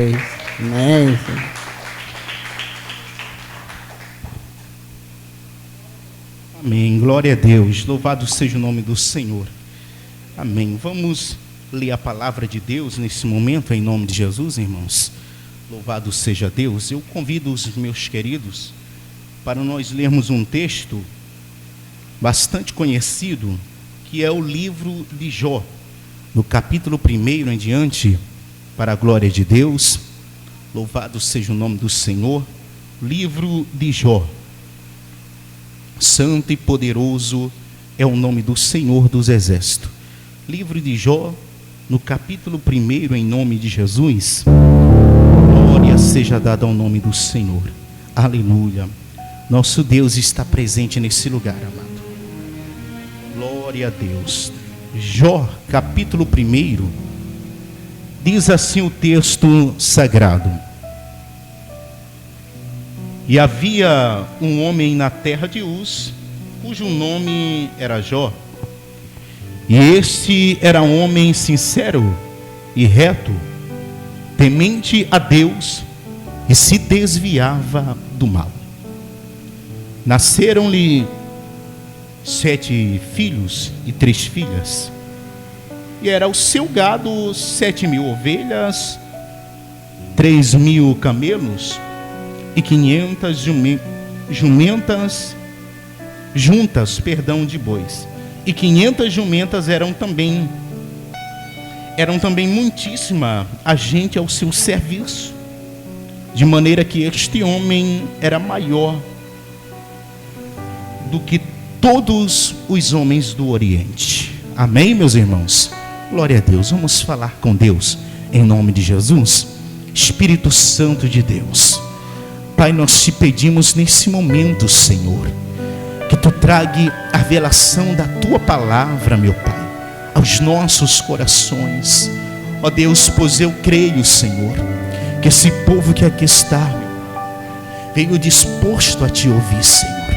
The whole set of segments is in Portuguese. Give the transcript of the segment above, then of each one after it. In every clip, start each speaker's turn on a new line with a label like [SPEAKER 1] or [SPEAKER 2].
[SPEAKER 1] Amém.
[SPEAKER 2] Amém. Glória a Deus. Louvado seja o nome do Senhor. Amém. Vamos ler a palavra de Deus nesse momento, em nome de Jesus, irmãos. Louvado seja Deus. Eu convido os meus queridos para nós lermos um texto bastante conhecido, que é o livro de Jó, no capítulo 1 em diante, para a glória de Deus. Louvado seja o nome do Senhor. Livro de Jó. Santo e poderoso é o nome do Senhor dos Exércitos. Livro de Jó, no capítulo 1, em nome de Jesus. Glória seja dada ao nome do Senhor. Aleluia. Nosso Deus está presente nesse lugar, amado. Glória a Deus. Jó, capítulo 1, diz assim o texto sagrado: E havia um homem na terra de Uz, cujo nome era Jó. E este era um homem sincero e reto, temente a Deus, e se desviava do mal. Nasceram-lhe 7 filhos e 3 filhas. E era o seu gado 7.000 ovelhas, 3.000 camelos e 500 jumentas juntas, de bois. E 500 jumentas eram também muitíssima a gente ao seu serviço, de maneira que este homem era maior do que todos os homens do Oriente. Amém, meus irmãos? Glória a Deus. Vamos falar com Deus em nome de Jesus. Espírito Santo de Deus, Pai, nós te pedimos nesse momento, Senhor, que tu trague a revelação da tua palavra, meu Pai, aos nossos corações. Ó Deus, pois eu creio, Senhor, que esse povo que aqui está veio disposto a te ouvir, Senhor,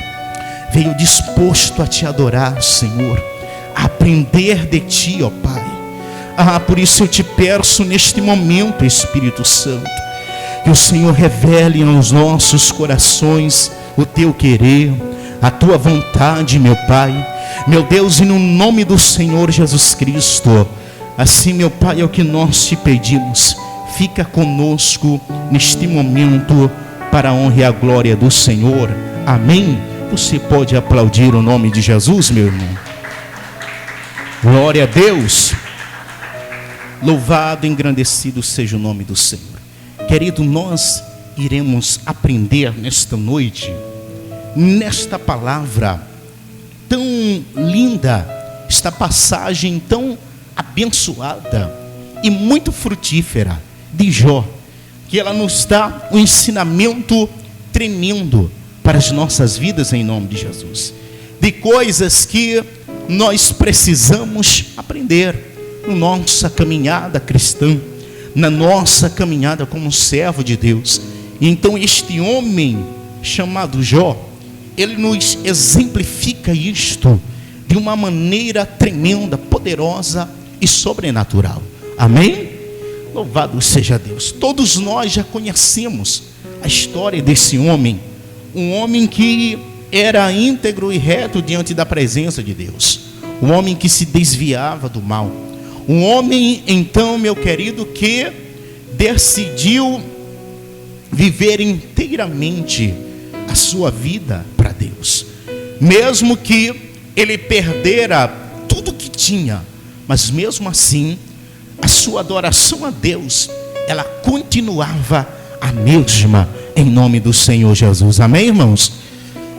[SPEAKER 2] veio disposto a te adorar, Senhor, a aprender de ti, ó Pai. Por isso eu te peço neste momento, Espírito Santo, que o Senhor revele aos nossos corações o teu querer, a tua vontade, meu Pai, meu Deus, e no nome do Senhor Jesus Cristo. Assim, meu Pai, é o que nós te pedimos. Fica conosco neste momento, para a honra e a glória do Senhor. Amém. Você pode aplaudir o nome de Jesus, meu irmão? Glória a Deus. Louvado e engrandecido seja o nome do Senhor. Querido, nós iremos aprender nesta noite, nesta palavra tão linda, esta passagem tão abençoada e muito frutífera de Jó, que ela nos dá um ensinamento tremendo para as nossas vidas em nome de Jesus, de coisas que nós precisamos aprender na nossa caminhada cristã, na nossa caminhada como servo de Deus. E então este homem chamado Jó, ele nos exemplifica isto de uma maneira tremenda, poderosa e sobrenatural. Amém? Louvado seja Deus. Todos nós já conhecemos a história desse homem, um homem que era íntegro e reto diante da presença de Deus, um homem que se desviava do mal, um homem, então, meu querido, que decidiu viver inteiramente a sua vida para Deus, mesmo que ele perdera tudo que tinha, mas mesmo assim a sua adoração a Deus, ela continuava a mesma, em nome do Senhor Jesus. Amém, irmãos?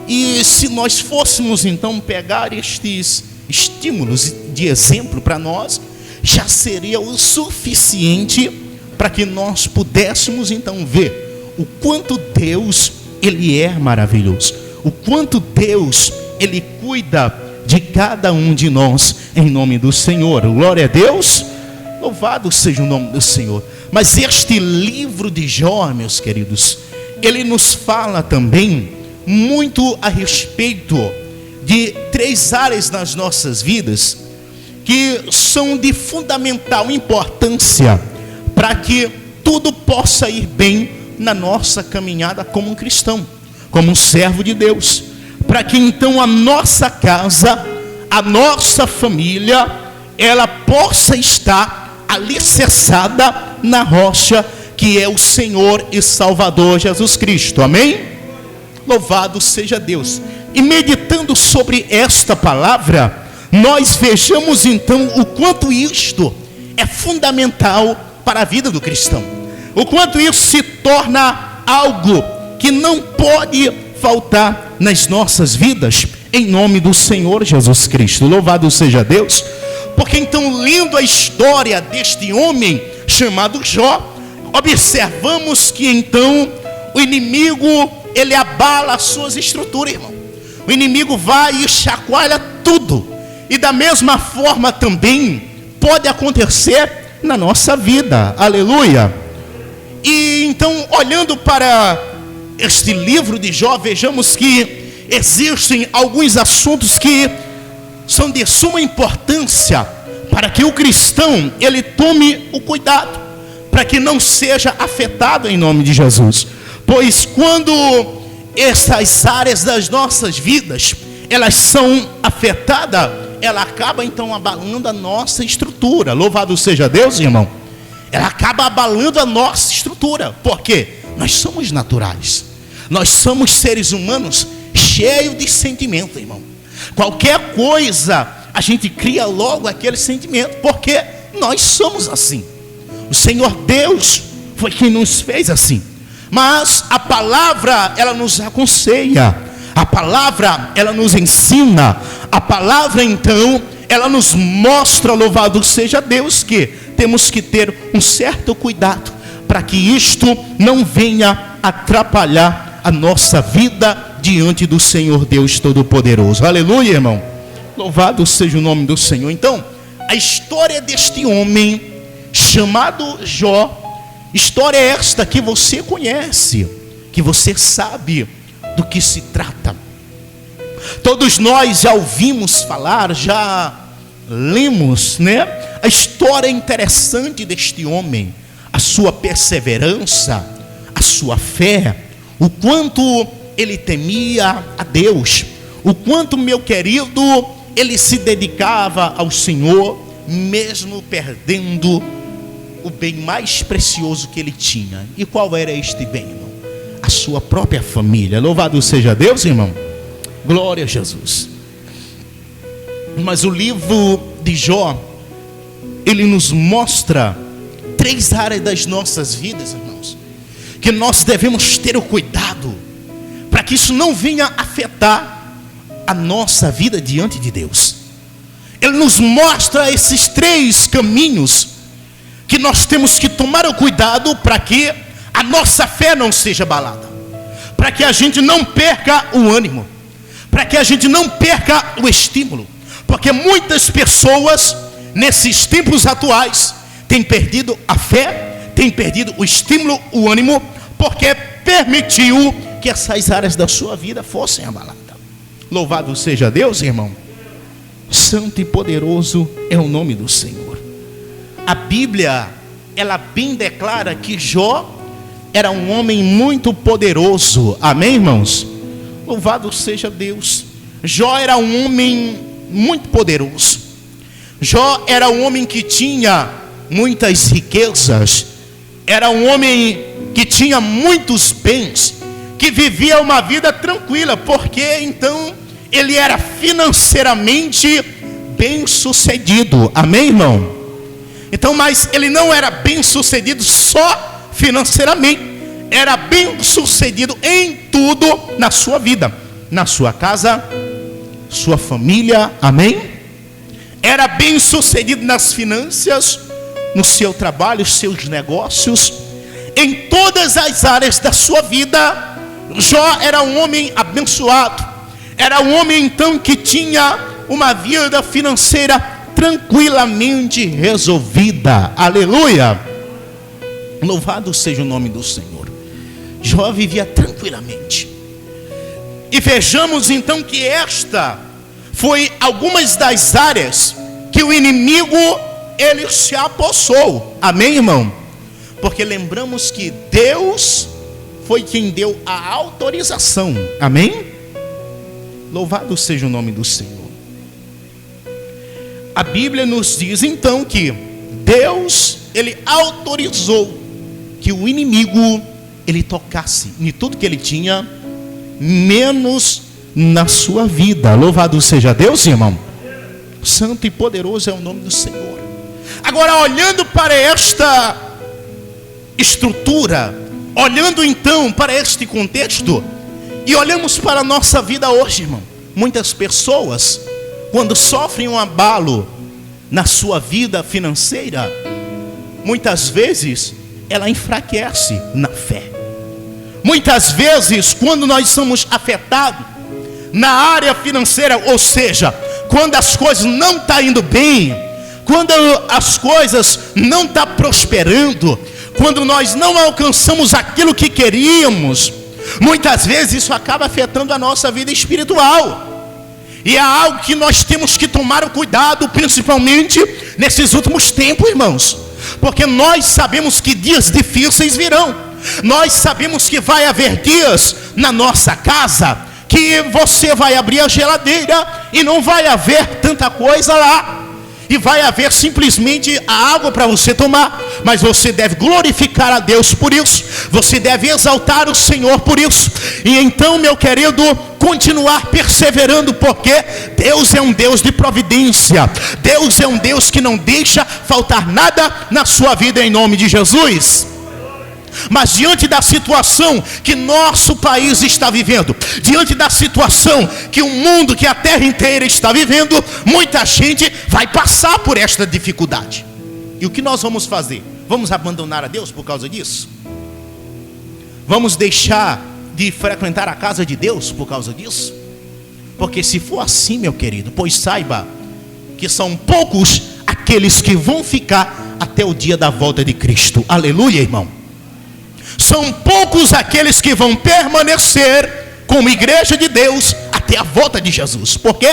[SPEAKER 2] E se nós fôssemos então pegar estes estímulos de exemplo para nós, já seria o suficiente para que nós pudéssemos então ver o quanto Deus, ele é maravilhoso, o quanto Deus, ele cuida de cada um de nós, em nome do Senhor. Glória a Deus. Louvado seja o nome do Senhor. Mas este livro de Jó, meus queridos, ele nos fala também muito a respeito de 3 áreas nas nossas vidas que são de fundamental importância para que tudo possa ir bem na nossa caminhada como um cristão, como um servo de Deus, para que então a nossa casa, a nossa família, ela possa estar alicerçada na rocha que é o Senhor e Salvador Jesus Cristo, amém? Louvado seja Deus. E meditando sobre esta palavra, nós vejamos então o quanto isto é fundamental para a vida do cristão, o quanto isso se torna algo que não pode faltar nas nossas vidas, em nome do Senhor Jesus Cristo. Louvado seja Deus. Porque então, lendo a história deste homem chamado Jó, observamos que então o inimigo, ele abala as suas estruturas, irmão. O inimigo vai e chacoalha tudo. E da mesma forma também pode acontecer na nossa vida, aleluia. E então, olhando para este livro de Jó, vejamos que existem alguns assuntos que são de suma importância para que o cristão, ele tome o cuidado, para que não seja afetado em nome de Jesus. Pois quando essas áreas das nossas vidas, elas são afetadas, ela acaba então abalando a nossa estrutura. Louvado seja Deus, irmão. Ela acaba abalando a nossa estrutura. Por quê? Nós somos naturais. Nós somos seres humanos cheios de sentimento, irmão. Qualquer coisa, a gente cria logo aquele sentimento, porque nós somos assim. O Senhor Deus foi quem nos fez assim. Mas a palavra, ela nos aconselha. A palavra, ela nos ensina. A palavra, então, ela nos mostra, louvado seja Deus, que temos que ter um certo cuidado para que isto não venha atrapalhar a nossa vida diante do Senhor Deus Todo-Poderoso. Aleluia, irmão. Louvado seja o nome do Senhor. Então, a história deste homem chamado Jó, história esta que você conhece, que você sabe do que se trata. Todos nós já ouvimos falar, já lemos, né? A história interessante deste homem, a sua perseverança, a sua fé, o quanto ele temia a Deus, o quanto, meu querido, ele se dedicava ao Senhor, mesmo perdendo o bem mais precioso que ele tinha. E qual era este bem, irmão? A sua própria família. Louvado seja Deus, irmão. Glória a Jesus. Mas o livro de Jó, ele nos mostra 3 áreas das nossas vidas, irmãos, que nós devemos ter o cuidado para que isso não venha afetar a nossa vida diante de Deus. Ele nos mostra esses 3 caminhos que nós temos que tomar o cuidado para que a nossa fé não seja abalada, para que a gente não perca o ânimo, para que a gente não perca o estímulo, porque muitas pessoas nesses tempos atuais têm perdido a fé, têm perdido o estímulo, o ânimo, porque permitiu que essas áreas da sua vida fossem abaladas. Louvado seja Deus, irmão. Santo e poderoso é o nome do Senhor. A Bíblia, ela bem declara que Jó era um homem muito poderoso. Amém, irmãos? Louvado seja Deus. Jó era um homem muito poderoso. Jó era um homem que tinha muitas riquezas. Era um homem que tinha muitos bens, que vivia uma vida tranquila, porque então ele era financeiramente bem sucedido. Amém, irmão? Então, mas ele não era bem sucedido só financeiramente, era bem sucedido em tudo na sua vida, na sua casa, sua família, amém? Era bem sucedido nas finanças, no seu trabalho, seus negócios, em todas as áreas da sua vida. Jó era um homem abençoado, era um homem então que tinha uma vida financeira tranquilamente resolvida. Aleluia. Louvado seja o nome do Senhor. Jó vivia tranquilamente. E vejamos então que esta foi algumas das áreas que o inimigo ele se apossou. Amém, irmão? Porque lembramos que Deus foi quem deu a autorização. Amém? Louvado seja o nome do Senhor. A Bíblia nos diz então que Deus, Ele autorizou que o inimigo, ele tocasse em tudo que ele tinha, menos na sua vida. Louvado seja Deus, irmão. Santo e poderoso é o nome do Senhor. Agora, olhando para esta estrutura, olhando então para este contexto, e olhamos para a nossa vida hoje, irmão. Muitas pessoas, quando sofrem um abalo na sua vida financeira, muitas vezes ela enfraquece na fé. Muitas vezes, quando nós somos afetados na área financeira, ou seja, quando as coisas não estão indo bem, quando as coisas não estão prosperando, quando nós não alcançamos aquilo que queríamos, muitas vezes isso acaba afetando a nossa vida espiritual. E é algo que nós temos que tomar cuidado, principalmente nesses últimos tempos, irmãos. Porque nós sabemos que dias difíceis virão. Nós sabemos que vai haver dias na nossa casa que você vai abrir a geladeira e não vai haver tanta coisa lá. E vai haver simplesmente a água para você tomar. Mas você deve glorificar a Deus por isso. Você deve exaltar o Senhor por isso. E então, meu querido, continuar perseverando, porque Deus é um Deus de providência. Deus é um Deus que não deixa faltar nada na sua vida, em nome de Jesus. Mas diante da situação que nosso país está vivendo, diante da situação que o mundo, que a terra inteira está vivendo, muita gente vai passar por esta dificuldade. E o que nós vamos fazer? Vamos abandonar a Deus por causa disso? Vamos deixar de frequentar a casa de Deus por causa disso? Porque se for assim, meu querido, pois saiba que são poucos aqueles que vão ficar até o dia da volta de Cristo. Aleluia, irmão. São poucos aqueles que vão permanecer como igreja de Deus até a volta de Jesus. Porque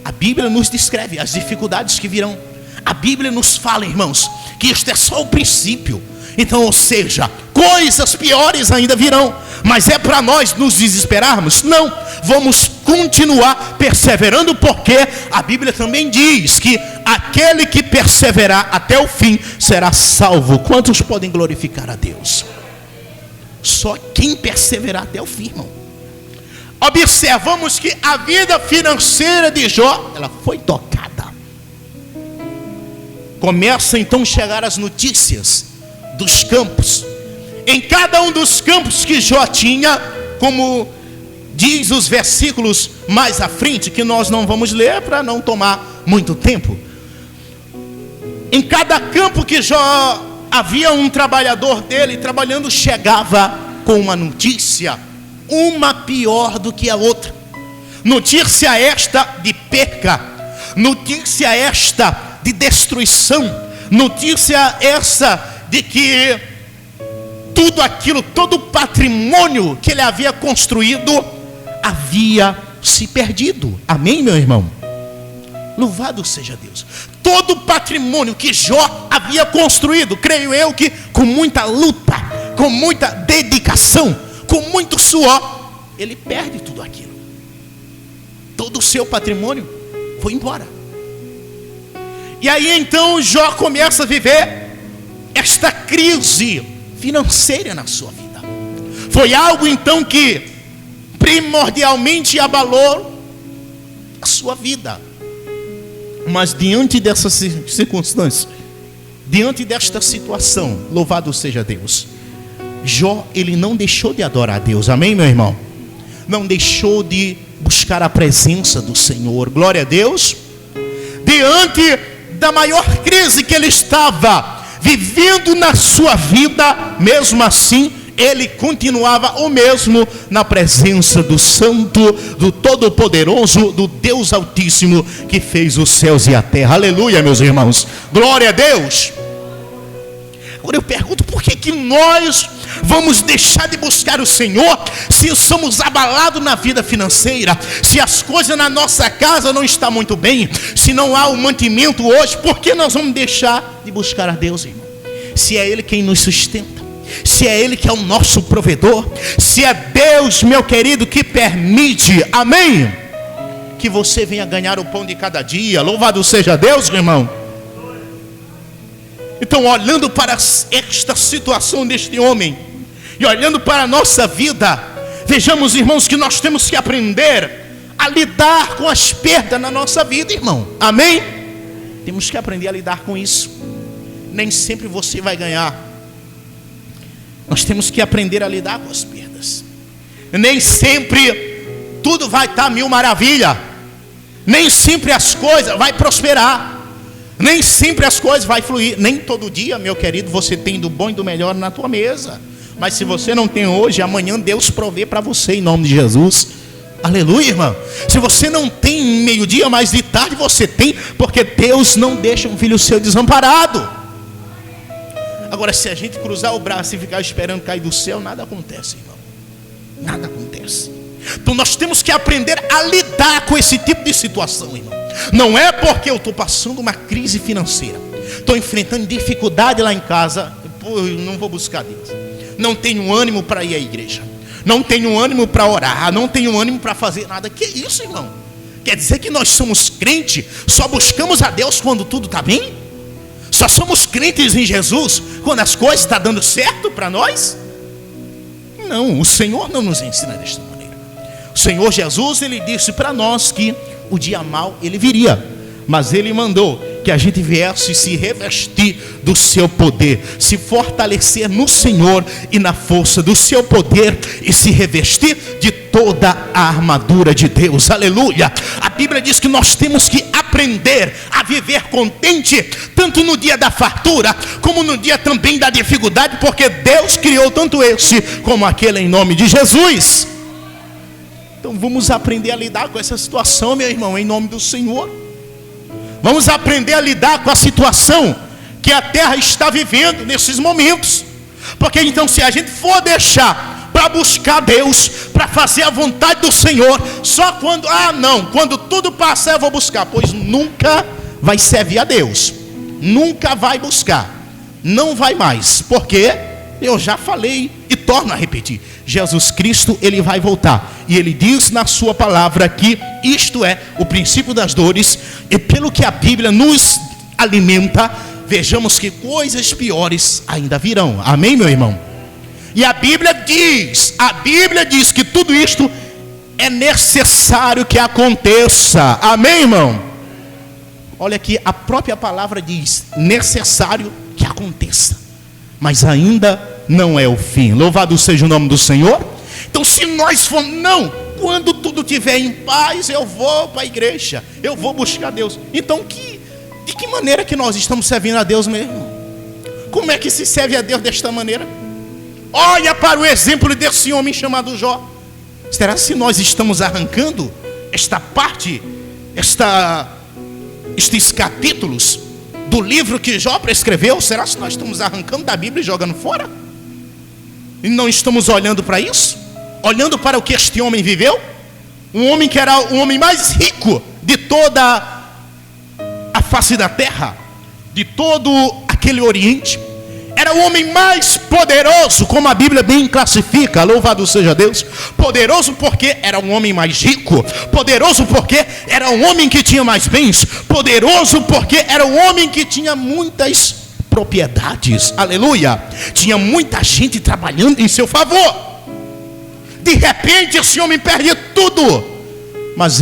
[SPEAKER 2] a Bíblia nos descreve as dificuldades que virão. A Bíblia nos fala, irmãos, que este é só o princípio. Então, ou seja, coisas piores ainda virão. Mas é para nós nos desesperarmos? Não, vamos continuar perseverando, porque a Bíblia também diz que aquele que perseverar até o fim será salvo. Quantos podem glorificar a Deus? Só quem perseverar até o fim, irmão. Observamos que a vida financeira de Jó, ela foi tocada. Começa então a chegar as notícias dos campos. Em cada um dos campos que Jó tinha, como diz os versículos mais à frente, que nós não vamos ler para não tomar muito tempo. Em cada campo que Jó havia um trabalhador dele trabalhando, chegava com uma notícia, uma pior do que a outra. Notícia esta de perca, notícia esta de destruição, notícia essa de que tudo aquilo, todo o patrimônio que ele havia construído havia se perdido. Amém, meu irmão? Louvado seja Deus. Todo o patrimônio que Jó havia construído, creio eu que com muita luta, com muita dedicação, com muito suor, ele perde tudo aquilo. Todo o seu patrimônio foi embora. E aí então Jó começa a viver esta crise financeira na sua vida. Foi algo então que primordialmente abalou a sua vida. Mas diante dessa circunstância, diante desta situação, louvado seja Deus, Jó, ele não deixou de adorar a Deus. Amém, meu irmão? Não deixou de buscar a presença do Senhor. Glória a Deus. Diante da maior crise que ele estava vivendo na sua vida, mesmo assim ele continuava o mesmo na presença do Santo, do Todo-Poderoso, do Deus Altíssimo, que fez os céus e a terra. Aleluia, meus irmãos. Glória a Deus. Agora eu pergunto, por que nós vamos deixar de buscar o Senhor, se somos abalados na vida financeira, se as coisas na nossa casa não estão muito bem, se não há o mantimento hoje? Por que nós vamos deixar de buscar a Deus, irmão? se é Ele quem nos sustenta, se é Ele que é o nosso provedor, se é Deus, meu querido, que permite, amém, que você venha ganhar o pão de cada dia. Louvado seja Deus, meu irmão. Então, olhando para esta situação deste homem e olhando para a nossa vida, vejamos, irmãos, que nós temos que aprender a lidar com as perdas na nossa vida, irmão. Amém? Temos que aprender a lidar com isso. Nem sempre você vai ganhar. Nós temos que aprender a lidar com as perdas. Nem sempre tudo vai estar mil maravilha. Nem sempre as coisas vai prosperar. Nem sempre as coisas vai fluir. Nem todo dia, meu querido, você tem do bom e do melhor na tua mesa. Mas se você não tem hoje, amanhã Deus provê para você, em nome de Jesus. Aleluia, irmão. Se você não tem meio-dia, mas de tarde você tem, porque Deus não deixa um filho seu desamparado. Agora, se a gente cruzar o braço e ficar esperando cair do céu, nada acontece, irmão. Nada acontece. Então nós temos que aprender a lidar com esse tipo de situação, irmão. Não é porque eu estou passando uma crise financeira, estou enfrentando dificuldade lá em casa, eu não vou buscar Deus. Não tenho ânimo para ir à igreja, não tenho ânimo para orar, não tenho ânimo para fazer nada. Que isso, irmão? Quer dizer que nós somos crentes, só buscamos a Deus quando tudo está bem? Só somos crentes em Jesus quando as coisas estão dando certo para nós? Não, o Senhor não nos ensina desta maneira. O Senhor Jesus, Ele disse para nós que o dia mau Ele viria, mas Ele mandou que a gente viesse se revestir do seu poder, se fortalecer no Senhor e na força do seu poder, e se revestir de toda a armadura de Deus. Aleluia. A Bíblia diz que nós temos que aprender a viver contente, tanto no dia da fartura, como no dia também da dificuldade, porque Deus criou tanto esse como aquele, em nome de Jesus. Então vamos aprender a lidar com essa situação, meu irmão, em nome do Senhor. Vamos aprender a lidar com a situação que a terra está vivendo nesses momentos. Porque então, se a gente for deixar para buscar Deus, para fazer a vontade do Senhor, só quando, quando tudo passar eu vou buscar, pois nunca vai servir a Deus, nunca vai buscar, não vai mais, porque eu já falei e torno a repetir, Jesus Cristo, Ele vai voltar, e Ele diz na sua palavra que isto é o princípio das dores, e pelo que a Bíblia nos alimenta, vejamos que coisas piores ainda virão. Amém, meu irmão? E a Bíblia diz que tudo isto é necessário que aconteça. Amém, irmão? Olha aqui, a própria palavra diz, necessário que aconteça, mas ainda não é o fim. Louvado seja o nome do Senhor. Então, se nós formos, quando tudo estiver em paz, eu vou para a igreja, eu vou buscar Deus. Então, de que maneira que nós estamos servindo a Deus mesmo? Como é que se serve a Deus desta maneira? Olha para o exemplo desse homem chamado Jó. Será que nós estamos arrancando esta parte, estes capítulos do livro que Jó prescreveu? Será que nós estamos arrancando da Bíblia e jogando fora? E não estamos olhando para isso? Olhando para o que este homem viveu? Um homem que era o homem mais rico de toda a face da terra, de todo aquele Oriente. Era o homem mais poderoso, como a Bíblia bem classifica, louvado seja Deus. Poderoso porque era um homem mais rico, poderoso porque era um homem que tinha mais bens, poderoso porque era um homem que tinha muitas propriedades, aleluia. Tinha muita gente trabalhando em seu favor. De repente esse homem perde tudo, mas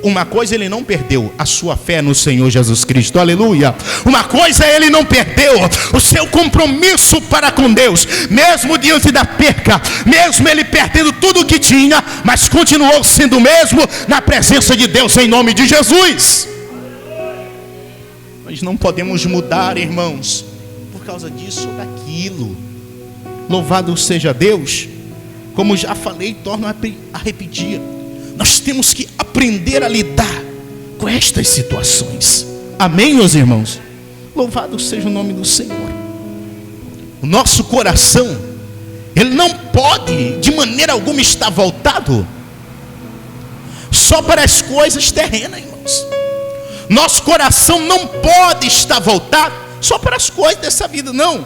[SPEAKER 2] uma coisa ele não perdeu, a sua fé no Senhor Jesus Cristo, aleluia. Uma coisa ele não perdeu, o seu compromisso para com Deus, mesmo diante da perca, mesmo ele perdendo tudo o que tinha, mas continuou sendo o mesmo na presença de Deus, em nome de Jesus. Nós não podemos mudar, irmãos, por causa disso ou daquilo. Louvado seja Deus. Como já falei, torno a repetir, nós temos que aprender a lidar com estas situações. Amém, meus irmãos? Louvado seja o nome do Senhor. O nosso coração, ele não pode de maneira alguma estar voltado só para as coisas terrenas, irmãos. Nosso coração não pode estar voltado só para as coisas dessa vida, não.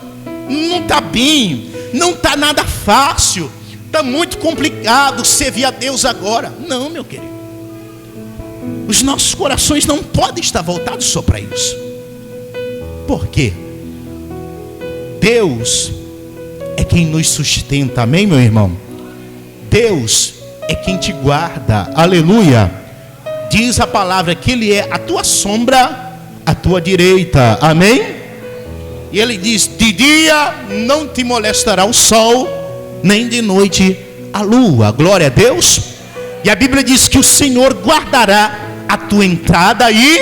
[SPEAKER 2] não está bem, não está nada fácil, está muito complicado servir a Deus agora. Não, meu querido. Os nossos corações não podem estar voltados só para isso. Por quê? Deus é quem nos sustenta, amém, meu irmão? Deus é quem te guarda, aleluia. Diz a palavra que Ele é a tua sombra, a tua direita, amém? E Ele diz: de dia não te molestará o sol, nem de noite a lua. Glória a Deus. E a Bíblia diz que o Senhor guardará a tua entrada e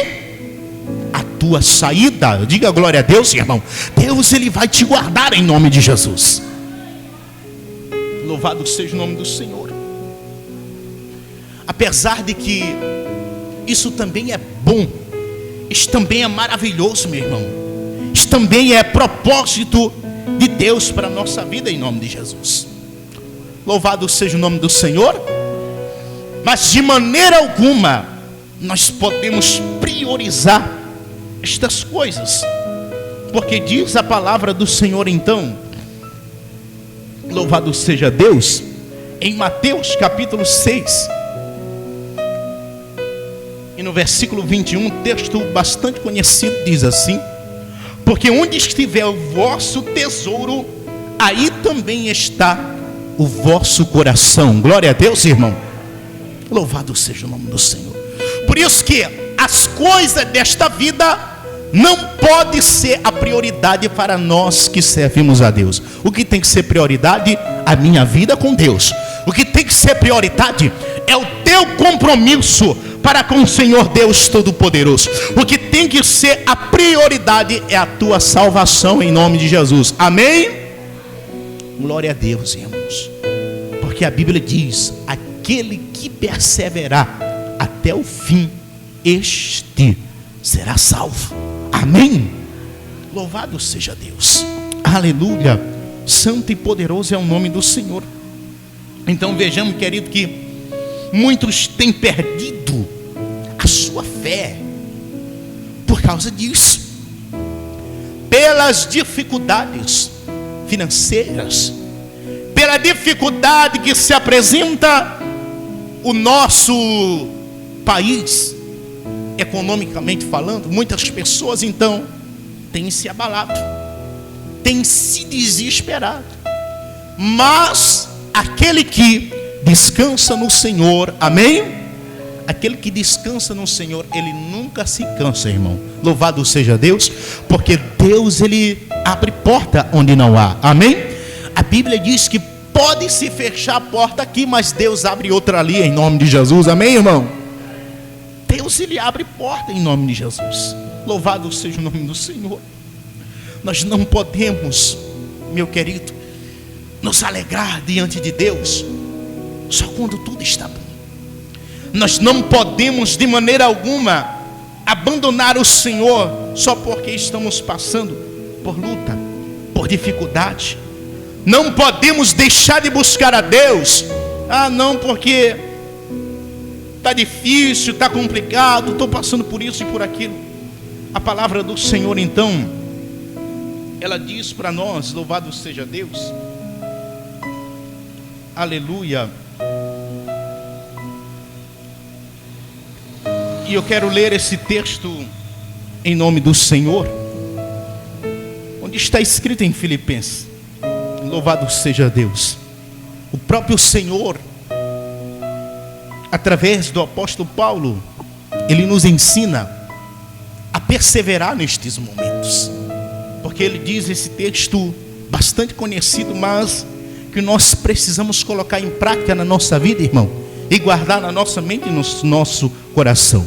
[SPEAKER 2] a tua saída. Diga glória a Deus, irmão. Deus, Ele vai te guardar em nome de Jesus. Louvado seja o nome do Senhor. Apesar de que isso também é bom, isso também é maravilhoso, meu irmão, isso também é propósito de Deus para a nossa vida em nome de Jesus. Louvado seja o nome do Senhor. Mas de maneira alguma nós podemos priorizar estas coisas, porque diz a palavra do Senhor então, louvado seja Deus, em Mateus capítulo 6 e no versículo 21, texto bastante conhecido, diz assim: porque onde estiver o vosso tesouro, aí também está o vosso coração. Glória a Deus, irmão. Louvado seja o nome do Senhor. Por isso que as coisas desta vida não pode ser a prioridade para nós que servimos a Deus. O que tem que ser prioridade? A minha vida com Deus. O que tem que ser prioridade é o teu compromisso para com o Senhor Deus Todo-Poderoso. O que tem que ser a prioridade é a tua salvação em nome de Jesus. Amém? Glória a Deus, irmãos. Porque a Bíblia diz: aquele que perseverar até o fim, este será salvo. Amém? Louvado seja Deus. Aleluia. Santo e poderoso é o nome do Senhor. Então vejamos, querido, que muitos têm perdido a sua fé por causa disso, pelas dificuldades financeiras, pela dificuldade que se apresenta o nosso país, economicamente falando. Muitas pessoas então têm se abalado, têm se desesperado, mas aquele que descansa no Senhor, amém? Aquele que descansa no Senhor, ele nunca se cansa, irmão. Louvado seja Deus, porque Deus, ele abre porta onde não há, amém? A Bíblia diz que pode se fechar a porta aqui, mas Deus abre outra ali em nome de Jesus, amém, irmão? Deus, ele abre porta em nome de Jesus. Louvado seja o nome do Senhor. Nós não podemos, meu querido, nos alegrar diante de Deus só quando tudo está bom. Nós não podemos de maneira alguma abandonar o Senhor só porque estamos passando por luta, por dificuldade. Não podemos deixar de buscar a Deus. Não, porque está difícil, está complicado, estou passando por isso e por aquilo. A palavra do Senhor então, ela diz para nós, louvado seja Deus, aleluia. E eu quero ler esse texto em nome do Senhor, onde está escrito em Filipenses, louvado seja Deus. O próprio Senhor, através do apóstolo Paulo, ele nos ensina a perseverar nestes momentos, porque ele diz esse texto bastante conhecido, mas que nós precisamos colocar em prática na nossa vida, irmão, e guardar na nossa mente e no nosso coração.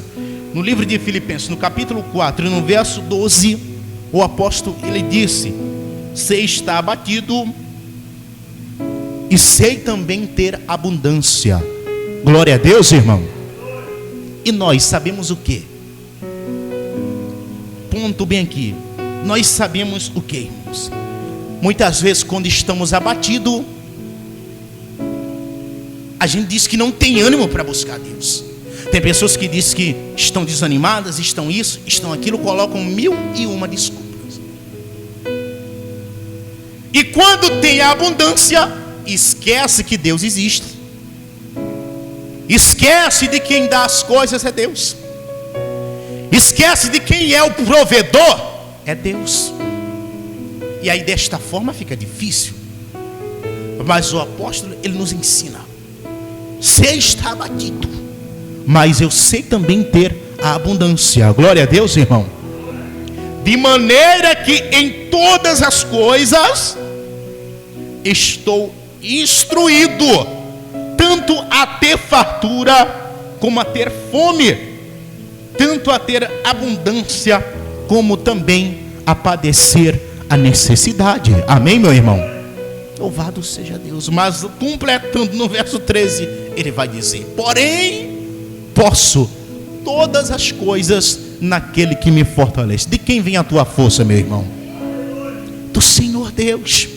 [SPEAKER 2] No livro de Filipenses, no capítulo 4, no verso 12, o apóstolo, ele disse: sei estar abatido e sei também ter abundância. Glória a Deus, irmão. E nós sabemos o que? Ponto bem aqui. Nós sabemos o que, irmãos? Muitas vezes quando estamos abatidos, a gente diz que não tem ânimo para buscar Deus. Tem pessoas que dizem que estão desanimadas, estão isso, estão aquilo, colocam 1001 desculpas. quando tem a abundância, esquece que Deus existe. Esquece de quem dá as coisas é Deus. Esquece de quem é o provedor é Deus. E aí desta forma fica difícil. Mas o apóstolo, ele nos ensina: sei estar abatido, mas eu sei também ter a abundância. Glória a Deus, irmão. De maneira que em todas as coisas estou instruído, tanto a ter fartura como a ter fome, tanto a ter abundância como também a padecer a necessidade. Amém, meu irmão? Louvado seja Deus. Mas completando no verso 13, ele vai dizer: porém posso todas as coisas naquele que me fortalece. De quem vem a tua força, meu irmão? Do Senhor Deus.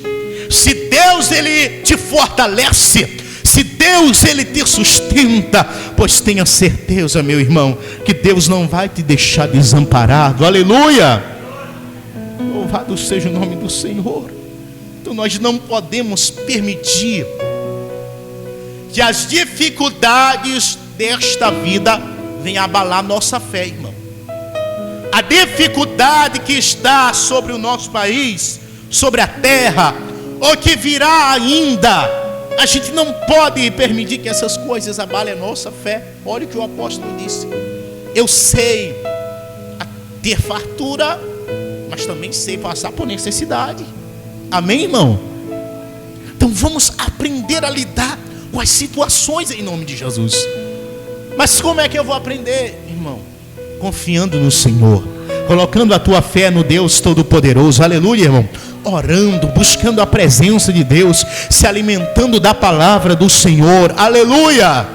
[SPEAKER 2] Se Deus ele te fortalece, se Deus ele te sustenta, pois tenha certeza, meu irmão, que Deus não vai te deixar desamparado. Aleluia! Louvado seja o nome do Senhor. Então nós não podemos permitir que as dificuldades desta vida venham abalar nossa fé, irmão. A dificuldade que está sobre o nosso país, sobre a terra, ou que virá ainda, a gente não pode permitir que essas coisas abalem a nossa fé. Olha o que o apóstolo disse: eu sei ter fartura, mas também sei passar por necessidade. Amém, irmão? Então vamos aprender a lidar com as situações em nome de Jesus. Mas como é que eu vou aprender, irmão? Confiando no Senhor, colocando a tua fé no Deus Todo-Poderoso. Aleluia, irmão. Orando, buscando a presença de Deus, se alimentando da palavra do Senhor. Aleluia.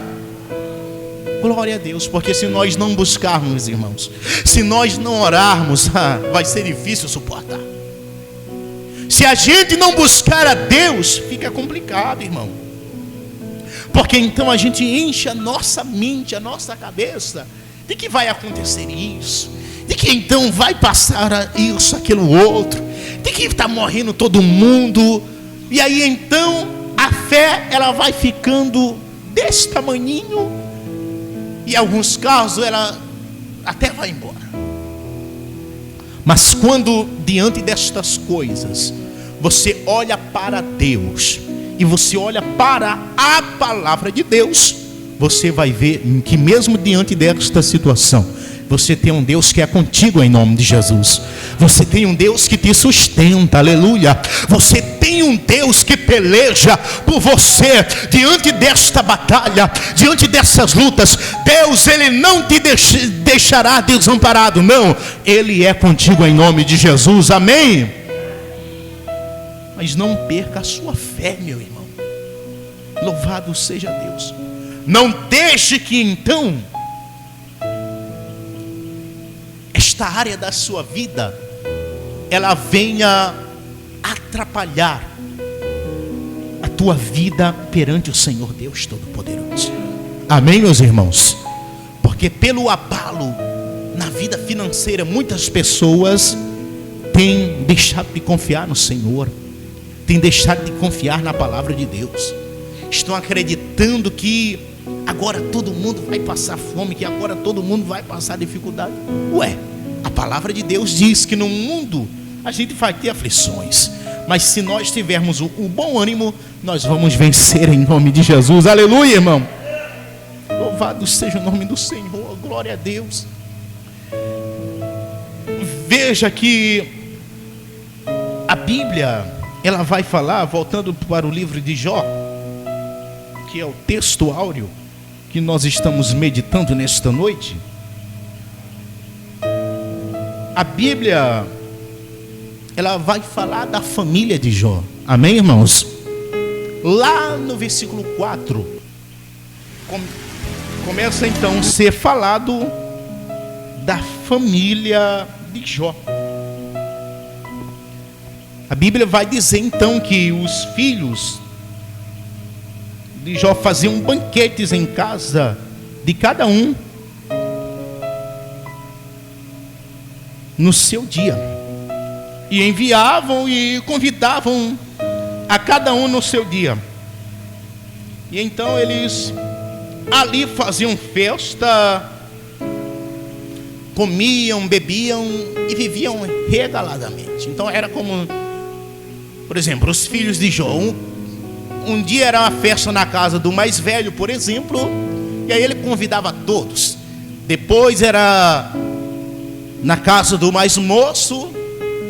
[SPEAKER 2] Glória a Deus. Porque se nós não buscarmos, irmãos, se nós não orarmos, vai ser difícil suportar. Se a gente não buscar a Deus, fica complicado, irmão. Porque então a gente enche a nossa mente, a nossa cabeça de que vai acontecer isso, de que então vai passar isso, aquilo, outro, de que está morrendo todo mundo. E aí então a fé ela vai ficando desse tamaninho, e em alguns casos ela até vai embora. Mas quando diante destas coisas você olha para Deus e você olha para a palavra de Deus, você vai ver que mesmo diante desta situação, você tem um Deus que é contigo em nome de Jesus. Você tem um Deus que te sustenta, aleluia. Você tem um Deus que peleja por você diante desta batalha, diante dessas lutas. Deus, ele não te deixará desamparado, não. Ele é contigo em nome de Jesus, amém? Mas não perca a sua fé, meu irmão. Louvado seja Deus. Não deixe que então esta área da sua vida ela venha atrapalhar a tua vida perante o Senhor Deus Todo-Poderoso. Amém, meus irmãos? Porque pelo abalo na vida financeira, muitas pessoas têm deixado de confiar no Senhor, têm deixado de confiar na palavra de Deus. Estão acreditando que agora todo mundo vai passar fome, que agora todo mundo vai passar dificuldade. Ué, a palavra de Deus diz que no mundo a gente vai ter aflições, mas se nós tivermos o bom ânimo, nós vamos vencer em nome de Jesus. Aleluia, irmão. Louvado seja o nome do Senhor. Glória a Deus. Veja que a Bíblia ela vai falar, voltando para o livro de Jó, que é o texto áureo que nós estamos meditando nesta noite. A Bíblia ela vai falar da família de Jó. Amém, irmãos? Lá no versículo 4 começa então a ser falado da família de Jó. A Bíblia vai dizer então que os filhos de Jó faziam banquetes em casa de cada um no seu dia, e enviavam e convidavam a cada um no seu dia. E então eles ali faziam festa, comiam, bebiam e viviam regaladamente. Então era como, por exemplo, os filhos de Jó. Um dia era uma festa na casa do mais velho, por exemplo, e aí ele convidava todos. Depois era na casa do mais moço,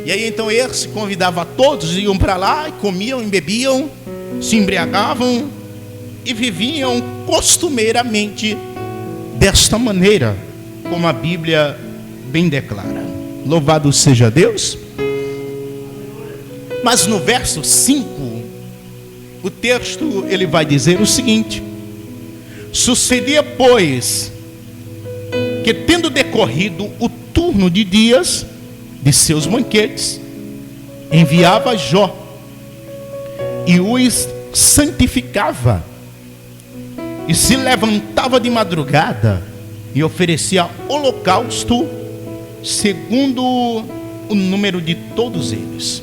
[SPEAKER 2] e aí então eles convidavam todos, iam para lá, e comiam e bebiam, se embriagavam e viviam costumeiramente desta maneira, como a Bíblia bem declara. Louvado seja Deus. Mas no verso 5, o texto ele vai dizer o seguinte: sucedia, pois, que tendo decorrido o turno de dias de seus banquetes, enviava Jó e os santificava, e se levantava de madrugada e oferecia holocausto segundo o número de todos eles.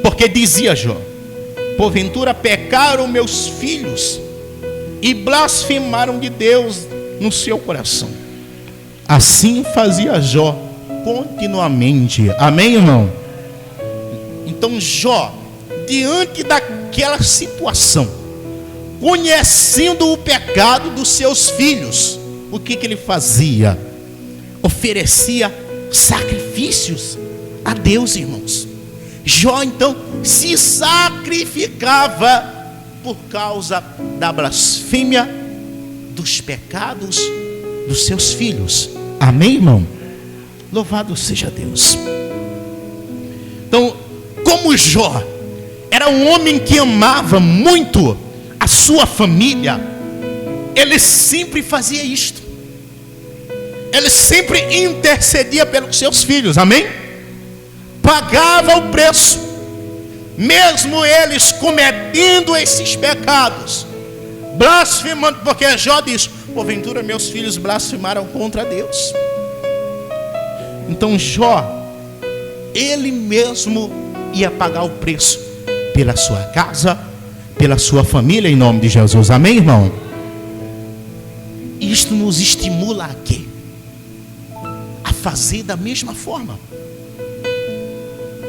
[SPEAKER 2] Porque dizia Jó: porventura pecaram meus filhos e blasfemaram de Deus no seu coração. Assim fazia Jó continuamente. Amém, irmão? Então Jó, diante daquela situação, conhecendo o pecado dos seus filhos, o que ele fazia? Oferecia sacrifícios a Deus, irmãos. Jó então se sacrificava por causa da blasfêmia, dos pecados dos seus filhos. Amém, irmão? Louvado seja Deus. Então, como Jó era um homem que amava muito a sua família, ele sempre fazia isto. Ele sempre intercedia pelos seus filhos. Amém? Pagava o preço, mesmo eles cometendo esses pecados, blasfemando, porque Jó diz: porventura meus filhos blasfemaram contra Deus. Então Jó, ele mesmo ia pagar o preço pela sua casa, pela sua família, em nome de Jesus. Amém, irmão? Isto nos estimula a quê? A fazer da mesma forma.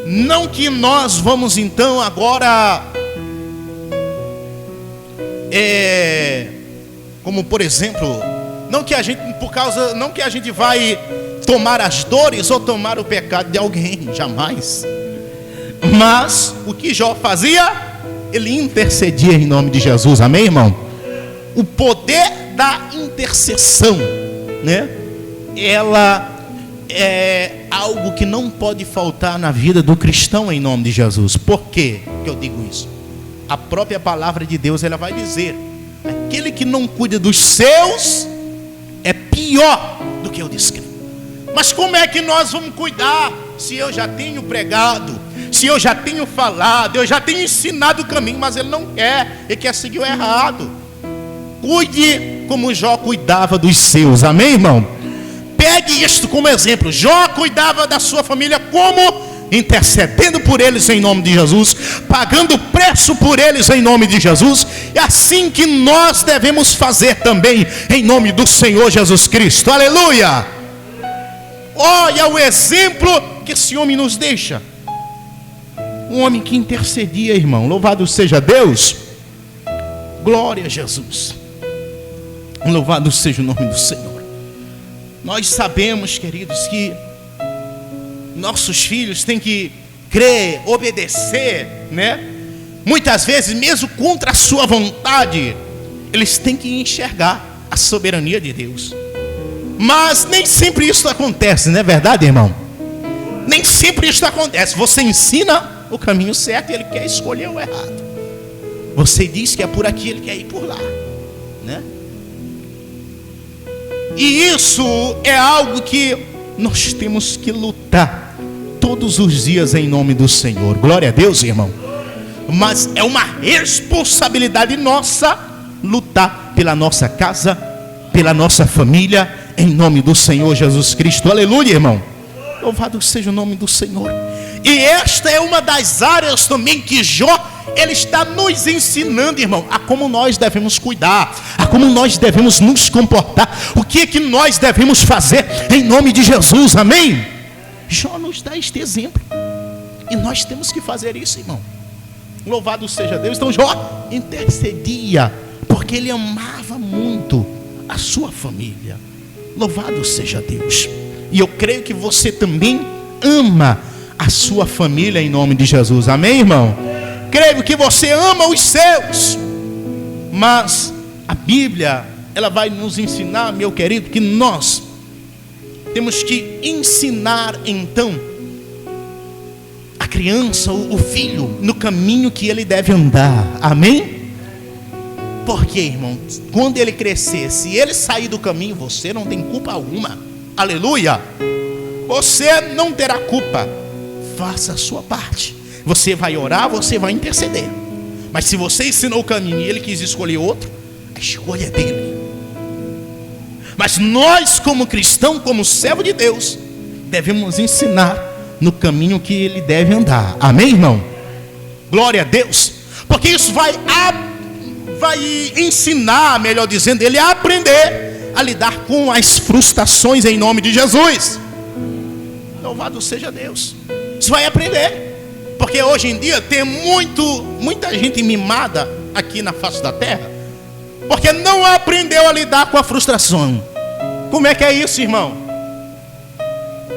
[SPEAKER 2] Não que nós vamos então agora como por exemplo, não que a gente vai tomar as dores ou tomar o pecado de alguém, jamais. Mas o que Jó fazia? Ele intercedia em nome de Jesus. Amém, irmão? O poder da intercessão, né? Ela é algo que não pode faltar na vida do cristão em nome de Jesus. Por quê que eu digo isso? A própria palavra de Deus, ela vai dizer: aquele que não cuida dos seus é pior do que o descrente. Mas como é que nós vamos cuidar se eu já tenho pregado, se eu já tenho falado, eu já tenho ensinado o caminho, mas ele não quer, ele quer seguir o errado? Cuide como Jó cuidava dos seus. Amém, irmão? Pegue isto como exemplo. Jó cuidava da sua família como? Intercedendo por eles em nome de Jesus, pagando preço por eles em nome de Jesus. É assim que nós devemos fazer também em nome do Senhor Jesus Cristo. Aleluia! Olha o exemplo que esse homem nos deixa. Um homem que intercedia, irmão. Louvado seja Deus. Glória a Jesus. Louvado seja o nome do Senhor. Nós sabemos, queridos, que nossos filhos têm que crer, obedecer, né? Muitas vezes, mesmo contra a sua vontade, eles têm que enxergar a soberania de Deus. Mas nem sempre isso acontece, não é verdade, irmão? Nem sempre isso acontece. Você ensina o caminho certo e ele quer escolher o errado. Você diz que é por aqui, ele quer ir por lá, né? E isso é algo que nós temos que lutar todos os dias em nome do Senhor. Glória a Deus, irmão. Mas é uma responsabilidade nossa lutar pela nossa casa, pela nossa família, em nome do Senhor Jesus Cristo. Aleluia, irmão. Louvado seja o nome do Senhor. E esta é uma das áreas também que Jó, ele está nos ensinando, irmão, a como nós devemos cuidar, a como nós devemos nos comportar, o que é que nós devemos fazer em nome de Jesus, amém? Jó nos dá este exemplo, e nós temos que fazer isso, irmão. Louvado seja Deus. Então Jó intercedia, porque ele amava muito a sua família. Louvado seja Deus. E eu creio que você também ama a sua família em nome de Jesus, amém, irmão? Creio que você ama os seus, mas a Bíblia, ela vai nos ensinar, meu querido, que nós temos que ensinar então a criança, o filho, no caminho que ele deve andar, amém? Porque, irmão, quando ele crescer, se ele sair do caminho, você não tem culpa alguma, aleluia, você não terá culpa. Faça a sua parte. Você vai orar, você vai interceder. Mas se você ensinou o caminho e ele quis escolher outro, a escolha é dele. Mas nós, como cristão, como servo de Deus, devemos ensinar no caminho que ele deve andar, amém, irmão? Glória a Deus. Porque isso vai ensinar, melhor dizendo, ele a aprender a lidar com as frustrações em nome de Jesus. Louvado seja Deus. Você vai aprender. Porque hoje em dia tem muita gente mimada aqui na face da terra, porque não aprendeu a lidar com a frustração. Como é que é isso, irmão?